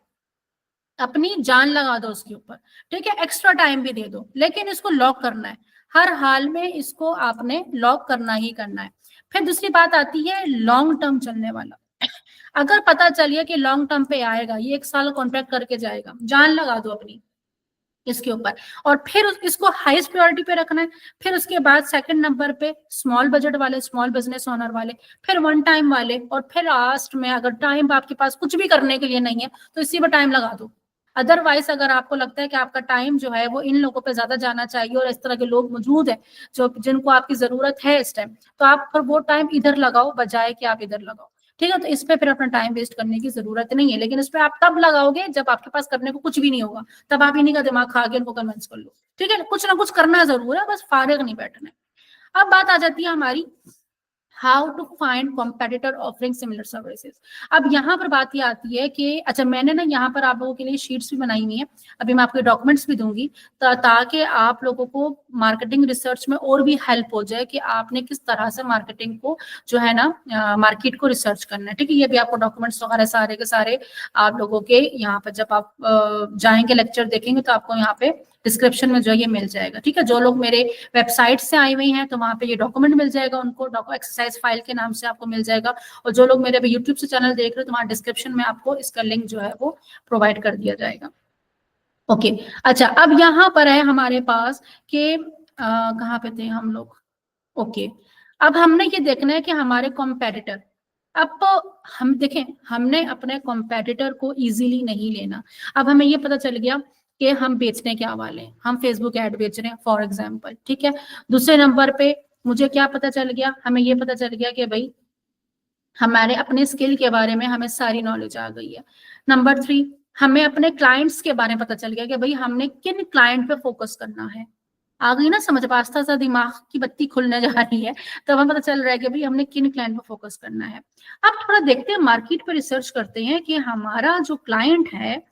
अपनी जान लगा दो उसके ऊपर, ठीक है, एक्स्ट्रा टाइम भी दे दो, लेकिन इसको लॉक करना है, हर हाल में इसको आपने लॉक करना ही करना है। फिर दूसरी बात आती है लॉन्ग टर्म चलने वाला। अगर पता चलिए कि लॉन्ग टर्म पे आएगा, ये 1 साल कॉन्ट्रैक्ट करके जाएगा, जान लगा दो अपनी इसके ऊपर, और फिर इसको हाईएस्ट प्रायोरिटी पे रखना है। फिर उसके बाद सेकंड नंबर पे स्मॉल बजट वाले, स्मॉल बिजनेस ओनर वाले, फिर वन टाइम वाले, और फिर लास्ट में अगर टाइम आपके पास कुछ भी करने के लिए नहीं है तो इसी पर टाइम लगा दो। अदरवाइज अगर आपको लगता है कि आपका टाइम जो है वो इन लोगों पे ज्यादा जाना चाहिए और इस तरह के लोग मौजूद हैं जो जिनको आपकी जरूरत है इस टाइम, तो आप फिर वो टाइम इधर लगाओ बजाय कि आप इधर लगाओ। ठीक है, तो इस पे फिर अपना टाइम वेस्ट करने की जरूरत नहीं है, लेकिन इस पे आप तब लगाओगे जब आपके पास करने को कुछ भी नहीं होगा, तब आप इन्हीं का दिमाग खा के उनको कन्विंस कर लो। ठीक है, कुछ ना कुछ करना जरूर है, बस फारिग नहीं बैठना है। अब बात आ जाती है हमारी how to find competitor offering similar services. अब यहाँ पर बात ये आती है कि अच्छा मैंने ना यहाँ पर आप लोगों के लिए शीट्स भी बनाई हुई है, अभी मैं आपको डॉक्यूमेंट्स भी दूंगी ताकि आप लोगों को मार्केटिंग रिसर्च में और भी हेल्प हो जाए कि आपने किस तरह से मार्केटिंग को जो है ना मार्केट को रिसर्च करना है। ठीक है, ये भी आपको डॉक्यूमेंट्स वगैरह सारे के सारे आप लोगों के यहाँ पर जब आप जाएंगे लेक्चर देखेंगे तो आपको यहाँ पे डिस्क्रिप्शन में जो ये मिल जाएगा। ठीक है, जो लोग मेरे वेबसाइट से आई हुई हैं तो वहां पे ये डॉक्यूमेंट मिल जाएगा उनको, एक्सरसाइज फाइल के नाम से आपको मिल जाएगा, और जो लोग मेरे यूट्यूब से चैनल देख रहे हो तो वहां डिस्क्रिप्शन में आपको इसका लिंक जो है वो प्रोवाइड कर दिया जाएगा। ओके, अच्छा अब यहाँ पर है हमारे पास कि कहाँ पे थे हम लोग। ओके, अब हमने ये देखना है कि हमारे कॉम्पेटिटर, अब हम देखें हमने अपने कॉम्पेटिटर को इजीली नहीं लेना। अब हमें ये पता चल गया कि हम बेचने क्या वाले हैं, हम फेसबुक ऐड बेच रहे हैं फॉर एग्जांपल। ठीक है, दूसरे नंबर पे मुझे क्या पता चल गया, हमें ये पता चल गया कि भाई हमारे अपने स्किल के बारे में हमें सारी नॉलेज आ गई है। नंबर 3, हमें अपने क्लाइंट्स के बारे में पता चल गया कि भाई हमने किन क्लाइंट पे फोकस करना है। आ गई ना समझ, आस्ता आस्ता दिमाग की बत्ती खुलने जा रही है, तो हमें पता चल रहा है कि भाई हमने किन क्लाइंट पे फोकस करना है। अब थोड़ा देखते हैं, मार्केट पे रिसर्च करते हैं कि हमारा जो क्लाइंट है,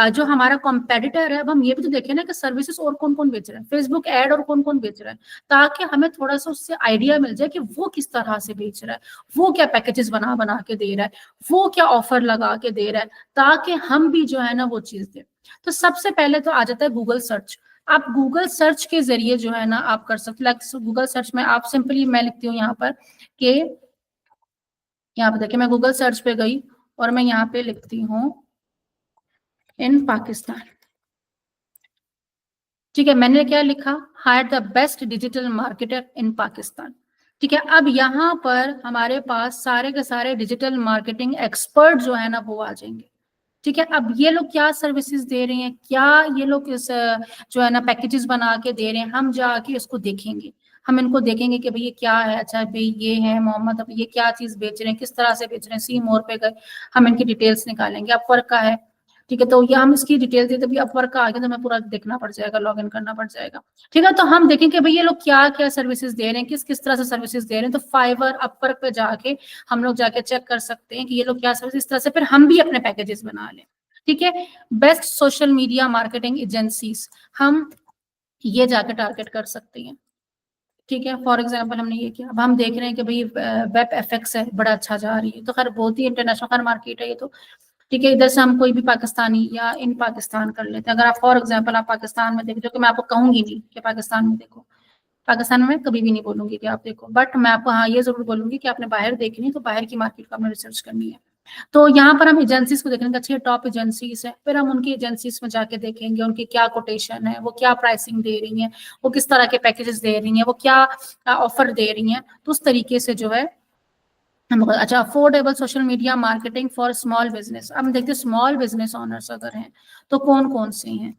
जो हमारा कॉम्पेटिटर है, अब हम ये भी तो देखें ना कि सर्विसेज और कौन कौन बेच रहा है, फेसबुक एड और कौन कौन बेच रहा है, ताकि हमें थोड़ा सा उससे आइडिया मिल जाए कि वो किस तरह से बेच रहा है, वो क्या पैकेजेस बना बना के दे रहा है, वो क्या ऑफर लगा के दे रहा है, ताकि हम भी जो है ना वो चीज दें। तो सबसे पहले तो आ जाता है गूगल सर्च। आप गूगल सर्च के जरिए जो है ना आप कर सकते, लाइक गूगल सर्च में आप सिंपली, मैं लिखती हूँ यहाँ पर कि, यहाँ पे देखिए मैं गूगल सर्च पे गई और मैं यहाँ पे लिखती हूँ इन पाकिस्तान। ठीक है, मैंने क्या लिखा, hire the best digital marketer in Pakistan. ठीक है, अब यहाँ पर हमारे पास सारे के सारे डिजिटल मार्केटिंग एक्सपर्ट जो है ना वो आ जाएंगे। ठीक है, अब ये लोग क्या सर्विसेज दे रहे हैं, क्या ये लोग इस जो है ना पैकेजेस बना के दे रहे हैं, हम जाके इसको देखेंगे। हम इनको देखेंगे कि भाई ये क्या है, अच्छा भाई ये है मोहम्मद, अब ये क्या चीज बेच रहे हैं, किस तरह से बेच रहे हैं, सी मोर पे गए, हम इनकी डिटेल्स निकालेंगे। अपवर्क का है, ठीक है, तो ये हम इसकी डिटेल्स देते, भी अपवर्क का आ गया तो हमें पूरा देखना पड़ जाएगा, लॉग इन करना पड़ जाएगा। ठीक है, तो हम देखेंगे भाई ये लोग क्या क्या सर्विसेज दे रहे हैं, किस किस तरह से सर्विसेज दे रहे हैं। तो फाइवर, अपवर्क पे जाके हम लोग जाके चेक कर सकते हैं कि ये लोग क्या सर्विस, इस तरह से फिर हम भी अपने पैकेजेस बना लें। ठीक है, best social media marketing agencies, हम ये जाके टारगेट कर सकते हैं। ठीक है, फॉर एग्जांपल हमने ये किया, अब हम देख रहे हैं कि भाई वेब एफएक्स है, बड़ा अच्छा जा रही है, तो खैर बहुत ही इंटरनेशनल खैर मार्केट है ये तो। ठीक है, इधर से हम कोई भी पाकिस्तानी या इन पाकिस्तान कर लेते हैं। अगर आप फॉर एग्जांपल आप पाकिस्तान में देखो, जो कि मैं आपको कहूंगी नहीं कि पाकिस्तान में देखो, पाकिस्तान में कभी भी नहीं बोलूंगी कि आप देखो, बट मैं आपको हाँ ये जरूर बोलूंगी कि आपने बाहर देखनी है तो बाहर की मार्केट का आपने रिसर्च करनी है। तो यहाँ पर हम एजेंसीज को देखेंगे, अच्छी टॉप एजेंसीज है, फिर हम उनकी एजेंसीज में जाके देखेंगे उनकी क्या कोटेशन है, वो क्या प्राइसिंग दे रही है, वो किस तरह के पैकेजेस दे रही है, वो क्या ऑफर दे रही है। तो उस तरीके से जो है हम, अच्छा affordable social media marketing for small business. अब हम देखते हैं स्मॉल बिजनेस ओनर्स अगर हैं तो कौन कौन से हैं।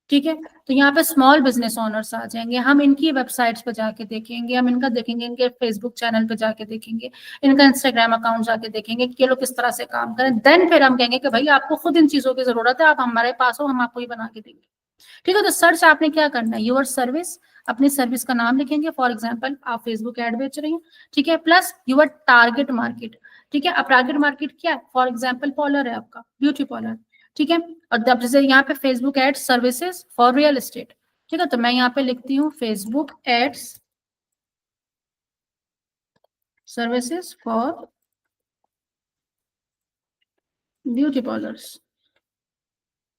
ठीक है, तो यहाँ पे स्मॉल बिजनेस ओनर्स आ जाएंगे, हम इनकी वेबसाइट्स पे जाके देखेंगे, हम इनका देखेंगे, इनके फेसबुक चैनल पे जाके देखेंगे, इनका इंस्टाग्राम अकाउंट जाके देखेंगे कि ये लोग किस तरह से काम करें। देन फिर हम कहेंगे कि भाई आपको खुद इन चीजों की जरूरत है, आप हमारे पास हो, हम आपको ही बना के देंगे। ठीक है, तो सर्च आपने क्या करना है, योर सर्विस, अपनी सर्विस का नाम लिखेंगे, फॉर एग्जाम्पल आप फेसबुक एड बेच रही हैं, ठीक है, प्लस योर टारगेट मार्केट। ठीक है, अब टारगेट मार्केट क्या है, फॉर एग्जाम्पल पार्लर है आपका, ब्यूटी पार्लर। ठीक है, और जब जैसे यहाँ पे Facebook ad services for real estate. ठीक है, तो मैं यहाँ पे लिखती हूँ Facebook ads services for beauty parlours.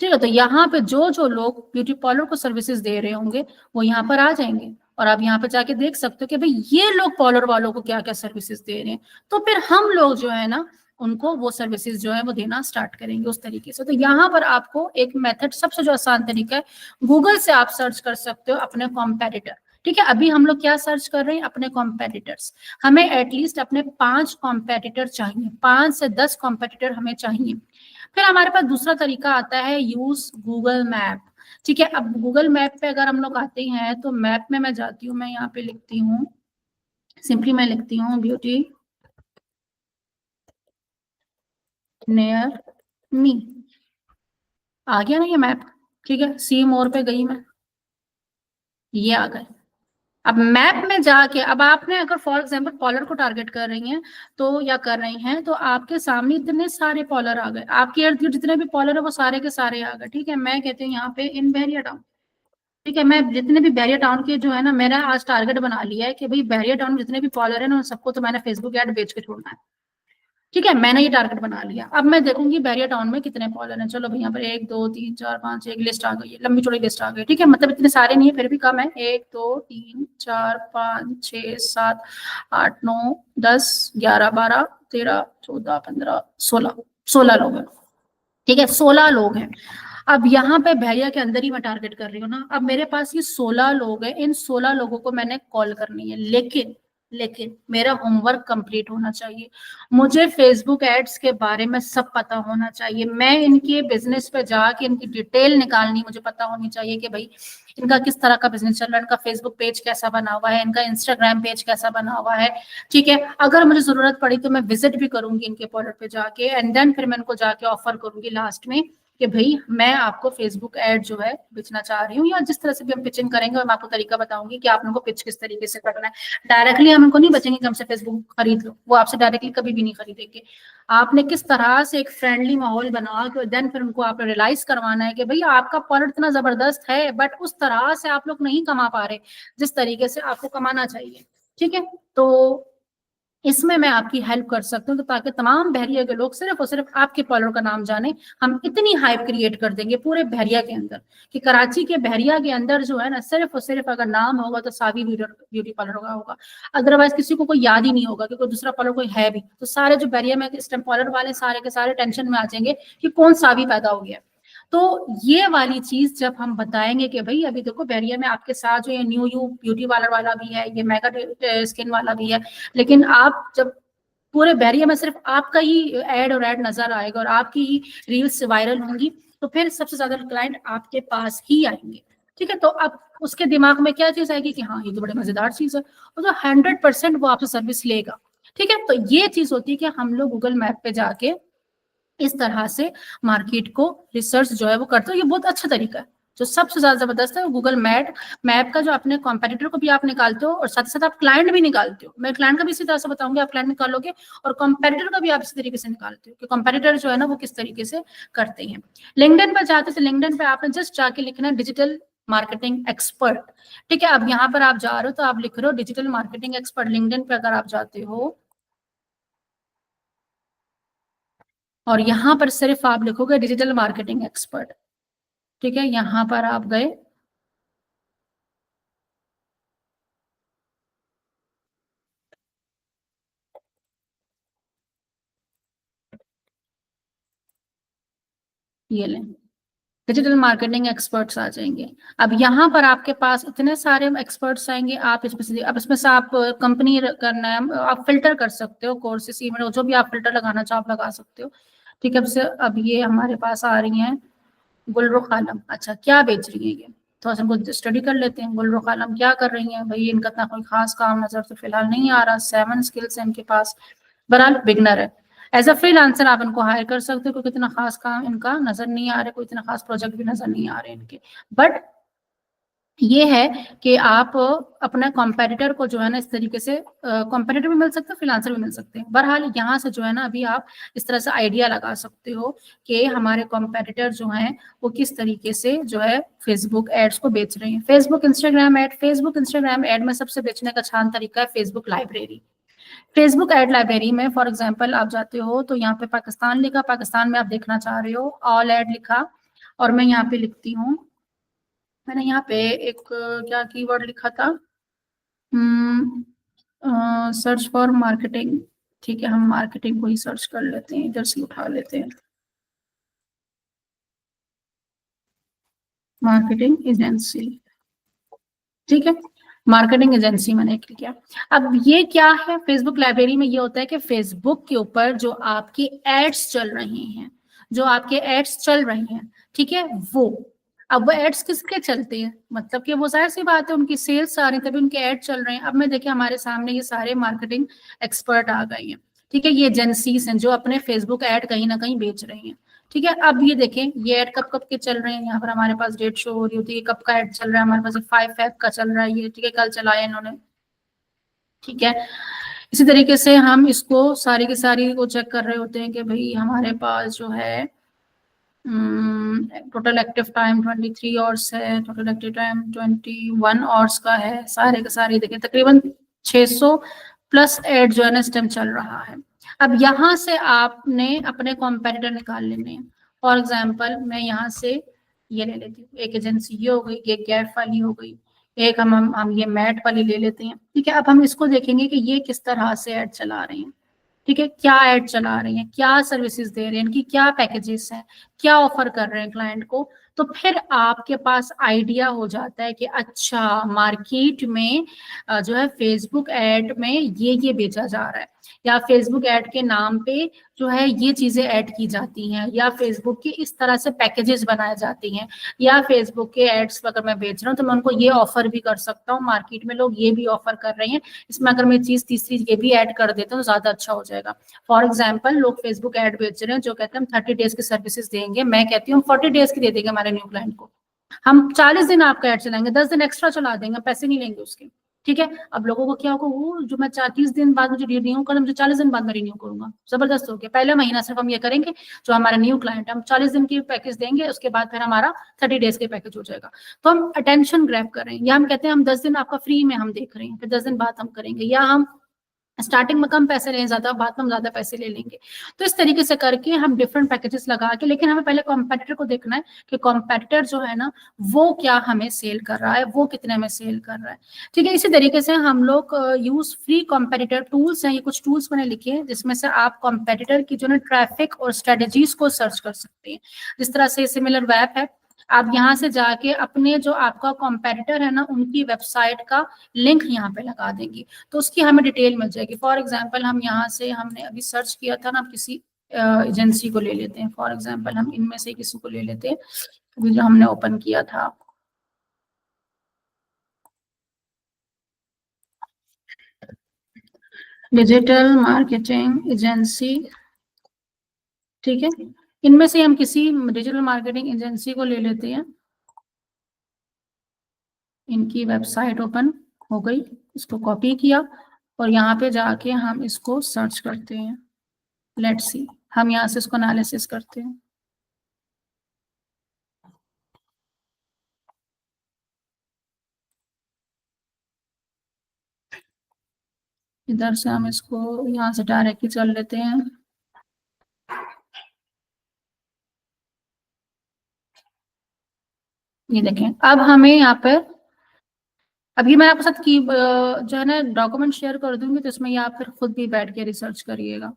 ठीक है, तो यहाँ पे जो जो लोग ब्यूटी पार्लर को सर्विसेज दे रहे होंगे वो यहाँ पर आ जाएंगे, और आप यहाँ पे जाके देख सकते हो कि भाई ये लोग पार्लर वालों को क्या क्या सर्विसेज दे रहे हैं। तो फिर हम लोग जो है ना उनको वो सर्विसेज जो है वो देना स्टार्ट करेंगे उस तरीके से। तो यहाँ पर आपको एक मेथड, सबसे जो आसान तरीका है, गूगल से आप सर्च कर सकते हो अपने कॉम्पेटिटर। ठीक है, अभी हम लोग क्या सर्च कर रहे हैं, अपने कॉम्पेटिटर्स। हमें एटलीस्ट अपने 5 कॉम्पेटिटर चाहिए, 5 से 10 कॉम्पेटिटर हमें चाहिए। फिर हमारे पास दूसरा तरीका आता है, यूज गूगल मैप। ठीक है, अब गूगल मैप पे अगर हम लोग आते हैं तो मैप में मैं जाती हूँ, मैं यहाँ पे लिखती हूँ, सिंपली मैं लिखती हूँ ब्यूटी नियर मी, आ गया ना ये मैप। ठीक है, सी मोर पे गई मैं, ये आ गए। अब मैप में जाके, अब आपने अगर फॉर एग्जांपल पॉलर को टारगेट कर रही हैं तो, या कर रही हैं तो आपके सामने इतने सारे पॉलर आ गए, आपके इर्द गिर्द जितने भी पॉलर है वो सारे के सारे आ गए। ठीक है, मैं कहती हूँ यहाँ पे इन बैरिया टाउन। ठीक है, मैं जितने भी बैरिया टाउन के जो है ना, मेरा आज टारगेट बना लिया है कि भाई बैरिया टाउन में जितने भी पॉलर है ना उन सबको तो मैंने फेसबुक ऐड बेच के छोड़ना है। ठीक है, मैंने ये टारगेट बना लिया। अब मैं देखूंगी बैरिया टाउन में कितने पॉलर हैं। चलो भाई यहाँ पर 1 2 3 4 5, एक लिस्ट आ गई है, लंबी चौड़ी लिस्ट आ गई। ठीक है, मतलब इतने सारे नहीं है, फिर भी कम है। 1 2 3 4 5 6 7 8 9 10 11 12 13 14 15 16 लोग हैं। ठीक है, 16 लोग हैं। अब यहाँ पे बहरिया के अंदर ही मैं टारगेट कर रही हूँ ना, अब मेरे पास ये 16 लोग हैं, इन 16 लोगों को मैंने कॉल करनी है, लेकिन लेकिन मेरा होमवर्क कंप्लीट होना चाहिए। मुझे फेसबुक एड्स के बारे में सब पता होना चाहिए, मैं इनके बिजनेस पे जाके इनकी डिटेल निकालनी, मुझे पता होनी चाहिए कि भाई इनका किस तरह का बिजनेस चल रहा है, इनका फेसबुक पेज कैसा बना हुआ है, इनका इंस्टाग्राम पेज कैसा बना हुआ है। ठीक है, अगर मुझे जरूरत पड़ी तो मैं विजिट भी करूंगी इनके प्रोडक्ट पे जाके, एंड देन फिर मैं इनको जाके ऑफर करूंगी लास्ट में कि भाई मैं आपको फेसबुक ऐड जो है बेचना चाह रही हूँ, या जिस तरह से भी हम पिचिंग करेंगे और मैं आपको तरीका बताऊंगी कि आप लोगों को पिच किस तरीके से करना है। डायरेक्टली हम उनको नहीं बचेंगे कि हमसे फेसबुक खरीद लो, वो आपसे डायरेक्टली कभी भी नहीं खरीदेंगे। आपने किस तरह से एक फ्रेंडली माहौल बना के देन फिर उनको आपने रियलाइज करवाना है कि भाई आपका प्रोडक्ट इतना जबरदस्त है, बट उस तरह से आप लोग नहीं कमा पा रहे जिस तरीके से आपको कमाना चाहिए। ठीक है, तो इसमें मैं आपकी हेल्प कर सकती हूँ, तो ताकि तमाम बहरिया के लोग सिर्फ और सिर्फ आपके पार्लर का नाम जाने। हम इतनी हाइप क्रिएट कर देंगे पूरे बहरिया के अंदर कि कराची के बहरिया के अंदर जो है ना, सिर्फ और सिर्फ अगर नाम होगा तो सावी ब्यूटी पार्लर का होगा। अदरवाइज किसी को कोई याद ही नहीं होगा कि कोई दूसरा पार्लर कोई है भी, तो सारे जो बहरिया में इस टाइम पार्लर वाले सारे के सारे टेंशन में आ जाएंगे कि कौन सावी पैदा हो गया। तो ये वाली चीज जब हम बताएंगे कि भाई अभी देखो बहरिया में आपके साथ जो ये न्यू यू ब्यूटी पार्लर वाला भी है, ये मेगा स्किन वाला भी है, लेकिन आप जब पूरे बहरिया में सिर्फ आपका ही एड और एड नजर आएगा और आपकी ही रील्स वायरल होंगी, तो फिर सबसे ज्यादा क्लाइंट आपके पास ही आएंगे। ठीक है, तो अब उसके दिमाग में क्या चीज आएगी कि हाँ ये तो बड़ी मजेदार चीज है, और तो 100% वो आपसे सर्विस लेगा। ठीक है, तो ये चीज होती है कि हम लोग गूगल मैप पे जाके इस तरह से मार्केट को रिसर्च जो है वो करते हो। ये बहुत अच्छा तरीका है। जो सबसे ज्यादा जबरदस्त है वो गूगल मैप का, जो अपने कॉम्पिटिटर को भी आप निकालते हो और साथ साथ आप क्लाइंट भी निकालते हो। मैं क्लाइंट का भी इसी तरह से बताऊंगी, आप क्लाइंट निकालोगे और कॉम्पिटिटर का भी आप इसी तरीके से निकालते हो कि कॉम्पिटिटर जो है ना वो किस तरीके से करते हैं। लिंक्डइन पर जाते थे, लिंक्डइन पे आपने जस्ट जाके लिखना डिजिटल मार्केटिंग एक्सपर्ट। ठीक है, अब यहाँ पर आप जा रहे हो तो आप लिख रहे हो डिजिटल मार्केटिंग एक्सपर्ट। लिंक्डइन पे अगर आप जाते हो और यहाँ पर सिर्फ आप लिखोगे डिजिटल मार्केटिंग एक्सपर्ट। ठीक है, यहाँ पर आप गए, ये लें, डिजिटल मार्केटिंग एक्सपर्ट्स आ जाएंगे। अब यहाँ पर आपके पास इतने सारे एक्सपर्ट्स आएंगे, आप इसमें से अब इसमें से आप कंपनी करना है, आप फिल्टर कर सकते हो, कोर्सेस ईमेल जो भी आप फिल्टर लगाना चाहो आप लगा सकते हो। ठीक है, अब ये हमारे पास आ रही हैं गुलरुख आलम। अच्छा, क्या बेच रही है ये, तो इनको स्टडी कर लेते हैं। गुलरुख आलम क्या कर रही है भाई, इनका इतना कोई खास काम नजर तो फिलहाल नहीं आ रहा, 7 स्किल्स है इनके पास, बहरहाल बिगनर है। एज अ फ्रीलांसर आप इनको हायर कर सकते हो, क्योंकि इतना खास काम इनका नजर नहीं आ रहा, कोई इतना खास प्रोजेक्ट भी नजर नहीं आ रहे इनके। बट ये है कि आप अपना कॉम्पिटिटर को जो है ना इस तरीके से, कॉम्पिटिटर भी मिल सकते हैं, फ्रीलांसर भी मिल सकते हैं। बहरहाल यहाँ से जो है ना अभी आप इस तरह से आइडिया लगा सकते हो कि हमारे कॉम्पिटिटर जो हैं वो किस तरीके से जो है फेसबुक एड्स को बेच रहे हैं। फेसबुक इंस्टाग्राम एड में सबसे बेचने का आसान तरीका है Facebook library. Facebook ad library में फॉर एग्जाम्पल आप जाते हो तो यहाँ पे पाकिस्तान लिखा, पाकिस्तान में आप देखना चाह रहे हो, ऑल एड लिखा, और मैं यहाँ पे लिखती हूँ, मैंने यहाँ पे एक क्या कीवर्ड लिखा था, सर्च फॉर मार्केटिंग। ठीक है, हम मार्केटिंग को ही सर्च कर लेते हैं, इधर से उठा लेते हैं, मार्केटिंग एजेंसी। ठीक है, मार्केटिंग एजेंसी मैंने क्लिक किया। अब ये क्या है, फेसबुक लाइब्रेरी में ये होता है कि फेसबुक के ऊपर जो आपकी एड्स चल रही हैं, जो आपके एड्स चल रही हैं, ठीक है, वो अब वो एड्स किसके चलते हैं, मतलब कि वो जाहिर सी बात है उनकी सेल्स आ रही है तभी उनके एड चल रहे हैं। अब मैं देखिए हमारे सामने ये सारे मार्केटिंग एक्सपर्ट आ गए हैं। ठीक है, ये एजेंसीज हैं जो अपने फेसबुक ऐड कहीं ना कहीं बेच रही हैं। ठीक है, अब ये देखें ये ऐड कब कब के चल रहे हैं, यहाँ पर हमारे पास डेट शो हो रही होती है कब का ऐड चल रहा है, हमारे पास 5 Feb का चल रहा है ये। ठीक है, कल चलाया इन्होंने। ठीक है, इसी तरीके से हम इसको सारी की सारी को चेक कर रहे होते हैं कि भाई हमारे पास जो है टोटल एक्टिव टाइम 23 आवर्स है, टोटल एक्टिव टाइम 21 आवर्स का है, सारे के सारे देखिए तकरीबन 600 प्लस एड जो है ना इस टाइम चल रहा है। अब यहाँ से आपने अपने कॉम्पेटिटर निकाल लेने हैं। फॉर एग्जाम्पल मैं यहाँ से ये ले लेती हूँ, एक एजेंसी ये हो गई, एक गैप वाली हो गई, एक हम ये मैट वाली ले लेते हैं। ठीक है, अब हम इसको देखेंगे कि ये किस तरह से ऐड चला रहे हैं। ठीक है, क्या ऐड चला रही हैं, क्या सर्विसेज दे रहे हैं, इनकी क्या पैकेजेस हैं, क्या ऑफर कर रहे हैं क्लाइंट को, तो फिर आपके पास आइडिया हो जाता है कि अच्छा मार्केट में जो है फेसबुक ऐड में ये बेचा जा रहा है, या फेसबुक ऐड के नाम पे जो है ये चीजें ऐड की जाती हैं, या फेसबुक की इस तरह से पैकेजेस बनाए जाती हैं, या फेसबुक के एड्स अगर मैं बेच रहा हूँ तो मैं उनको ये ऑफर भी कर सकता हूँ, मार्केट में लोग ये भी ऑफर कर रहे हैं, इसमें अगर मैं चीज तीसरी ये भी ऐड कर देता हूँ तो ज्यादा अच्छा हो जाएगा। फॉर एग्जाम्पल लोग फेसबुक ऐड बेच रहे हैं जो कहते हैं हम 30 डेज की सर्विसेज देंगे देंगे, मैं कहती हूँ 40 डेज की दे देंगे हमारे न्यू क्लाइंट को, हम 40 दिन आपका ऐड चलाएंगे, 10 दिन एक्स्ट्रा चला देंगे, पैसे नहीं लेंगे उसके, ठीक है। अब लोगों को क्या होगा, वो जो मैं 30 दिन बाद मुझे रिन्यू कर, मुझे 40 दिन बाद मैं रिन्यू करूंगा, जबरदस्त हो गया। पहले महीना सिर्फ हम ये करेंगे, जो हमारा न्यू क्लाइंट है हम 40 दिन की पैकेज देंगे, उसके बाद फिर हमारा 30 डेज के पैकेज हो जाएगा। तो हम अटेंशन ग्रैब कर रहे हैं, या हम कहते हैं हम 10 दिन आपका फ्री में हम देख रहे हैं, फिर 10 दिन बाद हम करेंगे, या हम स्टार्टिंग में कम पैसे लें, ज्यादा बाद में हम ज्यादा पैसे ले लेंगे। तो इस तरीके से करके हम डिफरेंट पैकेजेस लगा के, लेकिन हमें पहले कॉम्पेटिटर को देखना है कि कॉम्पेटिटर जो है ना वो क्या हमें सेल कर रहा है, वो कितने में सेल कर रहा है, ठीक है। इसी तरीके से हम लोग यूज फ्री कॉम्पेटिटर टूल्स हैं, ये कुछ टूल्स मैंने लिखे हैं जिसमें से आप कॉम्पेटिटर की जो ना ट्रैफिक और स्ट्रेटेजीज को सर्च कर सकते हैं। जिस तरह से सिमिलर वेब है, आप यहाँ से जाके अपने जो आपका कॉम्पेटिटर है ना उनकी वेबसाइट का लिंक यहाँ पे लगा देंगे, तो उसकी हमें डिटेल मिल जाएगी। फॉर एग्जांपल हम यहाँ से, हमने अभी सर्च किया था ना, आप किसी एजेंसी को ले लेते हैं, फॉर एग्जांपल हम इनमें से किसी को ले लेते हैं, अभी जो हमने ओपन किया था, डिजिटल मार्केटिंग एजेंसी, ठीक है। इनमें से हम किसी डिजिटल मार्केटिंग एजेंसी को ले लेते हैं, इनकी वेबसाइट ओपन हो गई, इसको कॉपी किया और यहाँ पे जाके हम इसको सर्च करते हैं। लेट्स सी, हम यहाँ से इसको एनालिसिस करते हैं। इधर से हम इसको यहाँ से डायरेक्टली चल लेते हैं। ये देखें, अब हमें यहाँ पर, अभी मैं आपके साथ की जो है ना डॉक्यूमेंट शेयर कर दूंगी, तो इसमें ये आप फिर खुद भी बैठ के रिसर्च करिएगा।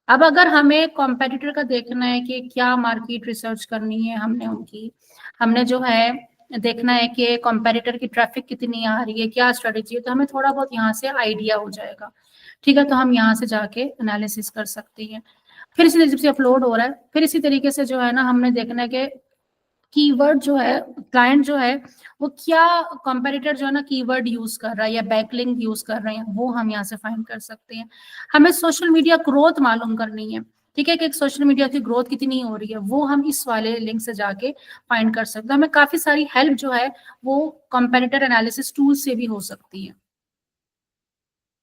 अब अगर हमें कॉम्पेटिटर का देखना है कि क्या मार्केट रिसर्च करनी है, हमने उनकी, हमने जो है देखना है कि कॉम्पेटिटर की ट्रैफिक कितनी आ रही है, क्या स्ट्रेटेजी है, तो हमें थोड़ा बहुत यहाँ से आइडिया हो जाएगा, ठीक है। तो हम यहाँ से जाके एनालिसिस कर सकते हैं। फिर इसी तरीके से अपलोड हो रहा है, फिर इसी तरीके से जो है ना हमने देखना है कि कीवर्ड जो है, क्लाइंट जो है वो क्या, कंपैरेटर जो है ना कीवर्ड यूज कर रहा है या बैकलिंक यूज कर रहे हैं, वो हम यहाँ से फाइंड कर सकते हैं। हमें सोशल मीडिया ग्रोथ मालूम करनी है, ठीक है, कि सोशल मीडिया की ग्रोथ कितनी हो रही है, वो हम इस वाले लिंक से जाके फाइंड कर सकते हैं। हमें काफी सारी हेल्प जो है वो कंपैरेटर एनालिसिस टूल से भी हो सकती है,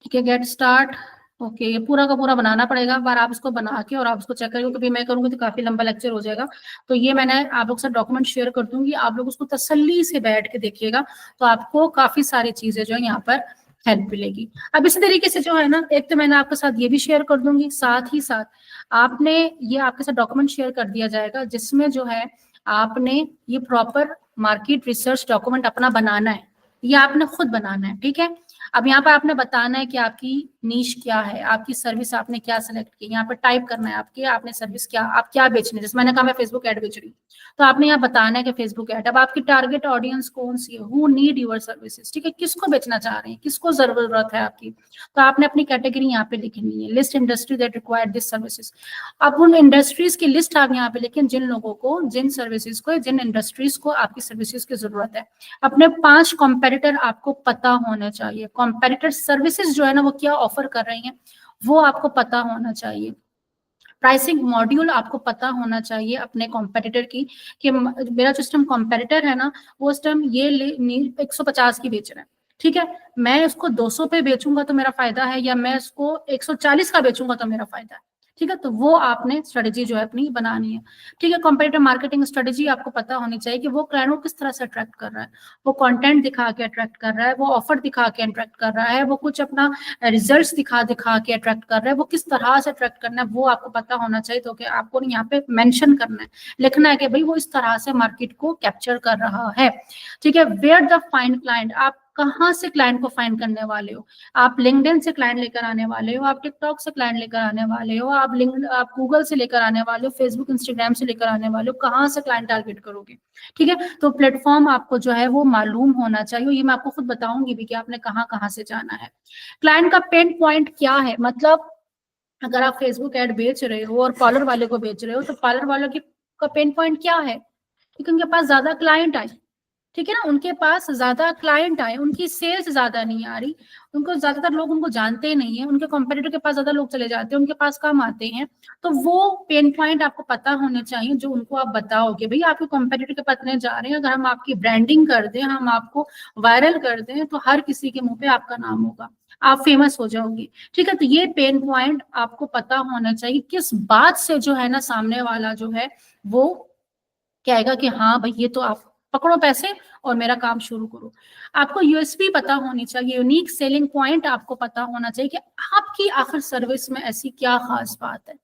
ठीक है। गेट स्टार्ट, ओके, ये पूरा का पूरा बनाना पड़ेगा, पर आप इसको बना के और आप इसको चेक करिए, क्योंकि मैं करूंगी तो काफी लंबा लेक्चर हो जाएगा। तो ये मैंने आप लोग से डॉक्यूमेंट शेयर कर दूंगी, आप लोग उसको तसल्ली से बैठ के देखिएगा, तो आपको काफी सारी चीजें जो है यहाँ पर हेल्प मिलेगी। अब इसी तरीके से जो है ना, एक तो मैंने आपके साथ ये भी शेयर कर दूंगी, साथ ही साथ आपने ये आपके साथ डॉक्यूमेंट शेयर कर दिया जाएगा, जिसमें जो है आपने ये प्रॉपर मार्केट रिसर्च डॉक्यूमेंट अपना बनाना है, ये आपने खुद बनाना है, ठीक है। अब यहाँ पर आपने बताना है कि आपकी नीश क्या है, आपकी सर्विस आपने क्या सिलेक्ट की, यहाँ पर टाइप करना है आपकी, आपने सर्विस क्या, आप क्या बेचने, जैसे मैंने कहा मैं फेसबुक ऐड बेच रही हूँ, तो आपने यहाँ बताना है कि फेसबुक ऐड। अब आपकी टारगेट ऑडियंस कौन सी है, हु नीड योर सर्विसेज, ठीक है, किसको बेचना चाह रहे हैं, किसको जरूरत है आपकी, तो आपने अपनी कैटेगरी यहाँ पे लिखनी है, list industry that require this services. अब उन इंडस्ट्रीज की लिस्ट आप यहाँ पे लिखें, जिन लोगों को, जिन सर्विसेज को, जिन इंडस्ट्रीज को आपकी सर्विसेज की जरूरत है। अपने 5 कॉम्पेटिटर आपको पता होना चाहिए, कॉम्पेटिटर सर्विसेज जो है ना वो क्या ऑफर कर रही हैं वो आपको पता होना चाहिए। प्राइसिंग मॉड्यूल आपको पता होना चाहिए अपने कॉम्पेटिटर की, कि मेरा जो सिस्टम कॉम्पेटिटर है ना वो सिस्टम ये 150 की बेच रहा है, ठीक है, मैं उसको 200 पे बेचूंगा तो मेरा फायदा है, या मैं उसको 140 का बेचूंगा तो मेरा फायदा है, ठीक है। तो वो आपने स्ट्रेटेजी जो है अपनी बनानी है, ठीक है। कॉम्पिटिटिव मार्केटिंग स्ट्रेटेजी आपको पता होनी चाहिए कि वो क्लाइंट को किस तरह से अट्रैक्ट कर रहा है, वो कंटेंट दिखा के अट्रैक्ट कर रहा है, वो ऑफर दिखा के अट्रैक्ट कर रहा है, वो कुछ अपना रिजल्ट्स दिखा दिखा के अट्रैक्ट कर रहा है, वो किस तरह से अट्रैक्ट करना है वो आपको पता होना चाहिए। तो कि आपको यहाँ पे मेंशन करना है, लिखना है कि भाई वो इस तरह से मार्केट को कैप्चर कर रहा है, ठीक है। वेयर द फाइंड क्लाइंट, आप कहाँ से क्लाइंट को फाइंड करने वाले हो, आप लिंक्डइन से क्लाइंट लेकर आने वाले हो, आप टिकटॉक से क्लाइंट लेकर आने वाले हो, आप गूगल से लेकर आने वाले हो, फेसबुक इंस्टाग्राम से लेकर आने वाले हो, कहाँ से क्लाइंट टारगेट करोगे, ठीक है। तो प्लेटफॉर्म आपको जो है वो मालूम होना चाहिए, ये मैं आपको खुद बताऊंगी भी कि आपने कहाँ कहाँ से जाना है। क्लाइंट का पेन पॉइंट क्या है, मतलब अगर आप फेसबुक ऐड बेच रहे हो और पार्लर वाले को बेच रहे हो, तो पार्लर वालों की का पेन पॉइंट क्या है, क्योंकि उनके पास ज्यादा क्लाइंट आए, ठीक है ना, उनके पास ज्यादा क्लाइंट आए, उनकी सेल्स ज्यादा नहीं आ रही, उनको ज्यादातर लोग उनको जानते नहीं है, उनके कॉम्पिटिटर के पास ज्यादा लोग चले जाते हैं, उनके पास कम आते हैं। तो वो पेन पॉइंट आपको पता होने चाहिए जो उनको आप बताओगे, भाई आपके कॉम्पिटिटर के पास नहीं जा रहे हैं, अगर हम आपकी ब्रांडिंग कर दें, हम आपको वायरल कर दें, तो हर किसी के मुंह पे आपका नाम होगा, आप फेमस हो जाओगे। ठीक है, तो ये पेन पॉइंट आपको पता होना चाहिए, किस बात से जो है ना सामने वाला जो है वो कहेगा कि हाँ भाई ये तो आप पकड़ो पैसे और मेरा काम शुरू करो। आपको यूएसपी पता होनी चाहिए, यूनिक सेलिंग पॉइंट आपको पता होना चाहिए कि आपकी आखिर सर्विस में ऐसी क्या खास बात है,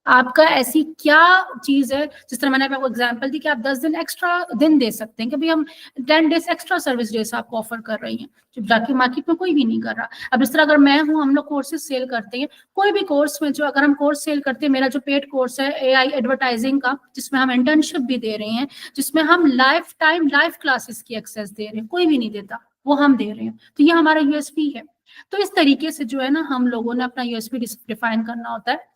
आपका ऐसी क्या चीज है। जिस तरह मैंने आपको एग्जांपल दी कि आप 10 दिन एक्स्ट्रा दिन दे सकते हैं कि भाई हम 10 डेज एक्स्ट्रा सर्विस डेज आपको ऑफर कर रही हैं, जो जाके मार्केट में कोई भी नहीं कर रहा। अब इस तरह अगर मैं हूं, हम लोग कोर्सेज सेल करते हैं, कोई भी कोर्स में जो अगर हम कोर्स सेल करते हैं, मेरा जो पेड कोर्स है एआई एडवर्टाइजिंग का, जिसमें हम इंटर्नशिप भी दे रहे हैं, जिसमें हम लाइफ टाइम लाइव क्लासेस की एक्सेस दे रहे हैं, कोई भी नहीं देता, वो हम दे रहे हैं, तो ये हमारा यूएसपी है। तो इस तरीके से जो है ना हम लोगों ने अपना यूएसपी डिफाइन करना होता है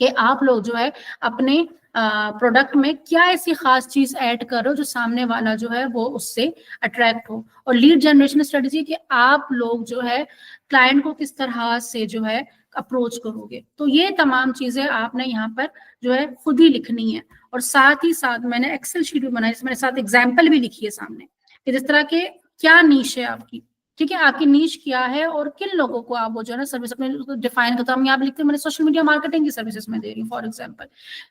कि आप लोग जो है अपने प्रोडक्ट में क्या ऐसी खास चीज ऐड करो जो सामने वाला जो है वो उससे अट्रैक्ट हो। और लीड जनरेशन स्ट्रेटजी कि आप लोग जो है क्लाइंट को किस तरह से जो है अप्रोच करोगे। तो ये तमाम चीजें आपने यहाँ पर जो है खुद ही लिखनी है। और साथ ही साथ मैंने एक्सेल शीट भी बनाई जिसमें मेरे साथ एग्जाम्पल भी लिखी है सामने कि जिस तरह के क्या नीश है आपकी, ठीक है, आपकी नीश क्या है और किन लोगों को आप वो जो है ना सर्विस अपने डिफाइन करते हो। हम यहाँ पे लिखते हैं मैंने सोशल मीडिया मार्केटिंग की सर्विसेज में दे रही हूँ फॉर एग्जांपल,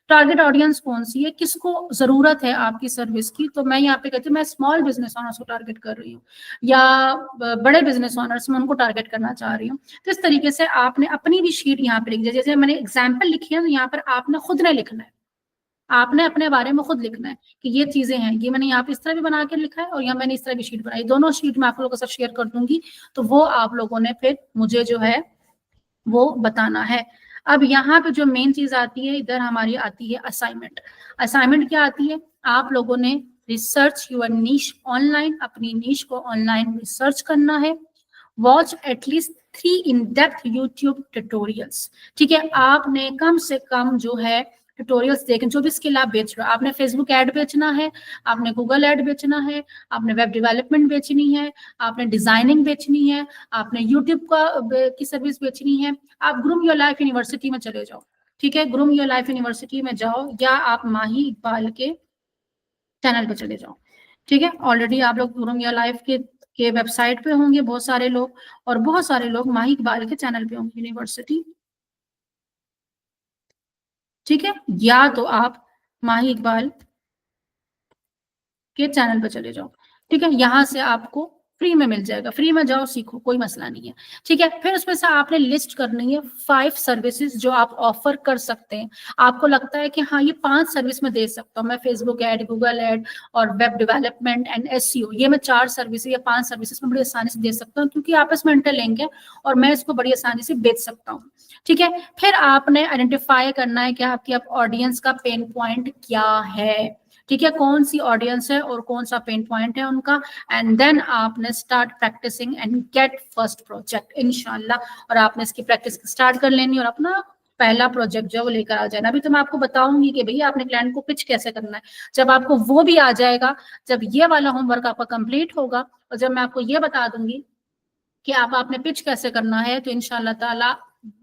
टारगेट ऑडियंस कौन सी है, किसको जरूरत है आपकी सर्विस की, तो मैं यहाँ पे कहती हूँ मैं स्मॉल बिजनेस ओनर्स को टारगेट कर रही हूँ या बड़े बिजनेस ओनर्स में उनको टारगेट करना चाह रही हूँ। तो इस तरीके से आपने अपनी भी शीट यहाँ पे लिख दिया, जैसे मैंने एग्जाम्पल लिखी है तो यहाँ पर आपने खुद ने लिखना है, आपने अपने बारे में खुद लिखना है कि ये चीजें हैं, ये मैंने यहाँ पे इस तरह भी बना के लिखा है और यहाँ मैंने इस तरह भी शीट बनाई, दोनों शीट मैं आप लोगों के साथ शेयर कर दूंगी। तो वो आप लोगों ने फिर मुझे जो है वो बताना है। अब यहाँ पे जो मेन चीज आती है, इधर हमारी आती है असाइनमेंट। असाइनमेंट क्या आती है, आप लोगों ने रिसर्च योर नीश ऑनलाइन, अपनी नीश को ऑनलाइन रिसर्च करना है। Watch at least 3 in depth YouTube tutorials, ठीक है, आपने कम से कम जो है ट्यूटोरियल्स देखें, जो भी स्किल आप बेच रहे हो, आपने फेसबुक ऐड बेचना है, आपने गूगल ऐड बेचना है, आपने वेब डेवलपमेंट बेचनी है, आपने डिजाइनिंग बेचनी है, आपने यूट्यूब की सर्विस बेचनी है, आप ग्रूम योर लाइफ यूनिवर्सिटी में चले जाओ। ठीक है, ग्रूम योर लाइफ यूनिवर्सिटी में जाओ या आप माही इकबाल के चैनल पे चले जाओ। ठीक है, ऑलरेडी आप लोग ग्रूम योर लाइफ के वेबसाइट पे होंगे बहुत सारे लोग, और बहुत सारे लोग माही इकबाल के चैनल पे होंगे यूनिवर्सिटी। ठीक है, या तो आप माही इकबाल के चैनल पर चले जाओ। ठीक है, यहाँ से आपको फ्री में मिल जाएगा, फ्री में जाओ सीखो, कोई मसला नहीं है। ठीक है, फिर उसमें से आपने लिस्ट करनी है 5 सर्विसेज जो आप ऑफर कर सकते हैं। आपको लगता है कि हाँ ये 5 सर्विस में दे सकता हूँ मैं, फेसबुक ऐड, गूगल ऐड और वेब डेवलपमेंट एंड एसईओ, ये मैं 4 सर्विस या 5 सर्विसेज में बड़ी आसानी से दे सकता हूँ क्योंकि आपस में इंटरलिंक है और मैं इसको बड़ी आसानी से बेच सकता हूँ। ठीक है, फिर आपने आइडेंटिफाई करना है कि आपकी ऑडियंस का पेन पॉइंट क्या है। ठीक है, कौन सी ऑडियंस है और कौन सा पेन पॉइंट है उनका, एंड देन आपने start practising and get first project इंशाल्लाह। और आपने इसकी प्रैक्टिस स्टार्ट कर लेनी और अपना पहला प्रोजेक्ट जो है वो लेकर आ जाना। अभी तो मैं आपको बताऊंगी कि भैया आपने क्लाइंट को पिच कैसे करना है। जब आपको वो भी आ जाएगा, जब ये वाला होमवर्क आपका कंप्लीट होगा और जब मैं आपको ये बता दूंगी कि आप आपने पिच कैसे करना है, तो इंशाल्लाह ताला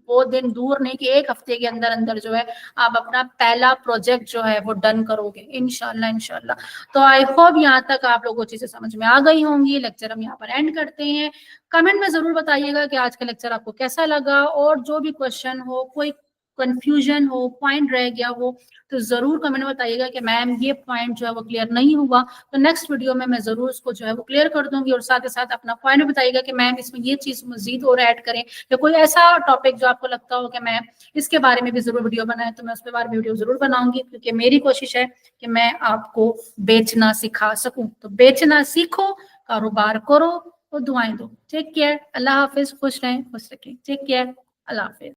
वो दिन दूर नहीं कि 1 हफ्ते के अंदर अंदर जो है आप अपना पहला प्रोजेक्ट जो है वो डन करोगे इंशाल्लाह इंशाल्लाह। तो आई होप यहाँ तक आप लोगों को चीजें समझ में आ गई होंगी। लेक्चर हम यहाँ पर एंड करते हैं। कमेंट में जरूर बताइएगा कि आज का लेक्चर आपको कैसा लगा, और जो भी क्वेश्चन हो, कोई कंफ्यूजन हो, पॉइंट रह गया हो, तो जरूर कमेंट में बताइएगा कि मैम ये पॉइंट जो है वो क्लियर नहीं हुआ, तो नेक्स्ट वीडियो में मैं जरूर उसको जो है वो क्लियर कर दूंगी। और साथ ही साथ अपना पॉइंट बताइएगा कि मैम इसमें ये चीज मजीद और ऐड करें, या कोई ऐसा टॉपिक जो आपको लगता हो कि मैम इसके बारे में भी जरूर वीडियो बनाए, तो मैं उसके बारे में वीडियो जरूर बनाऊंगी, क्योंकि मेरी कोशिश है कि मैं आपको बेचना सिखा सकूं। तो बेचना सीखो, कारोबार करो और दुआएं दो। टेक केयर, अल्लाह हाफिज, खुश रहें, खुश रखें, टेक केयर, अल्लाह हाफिज।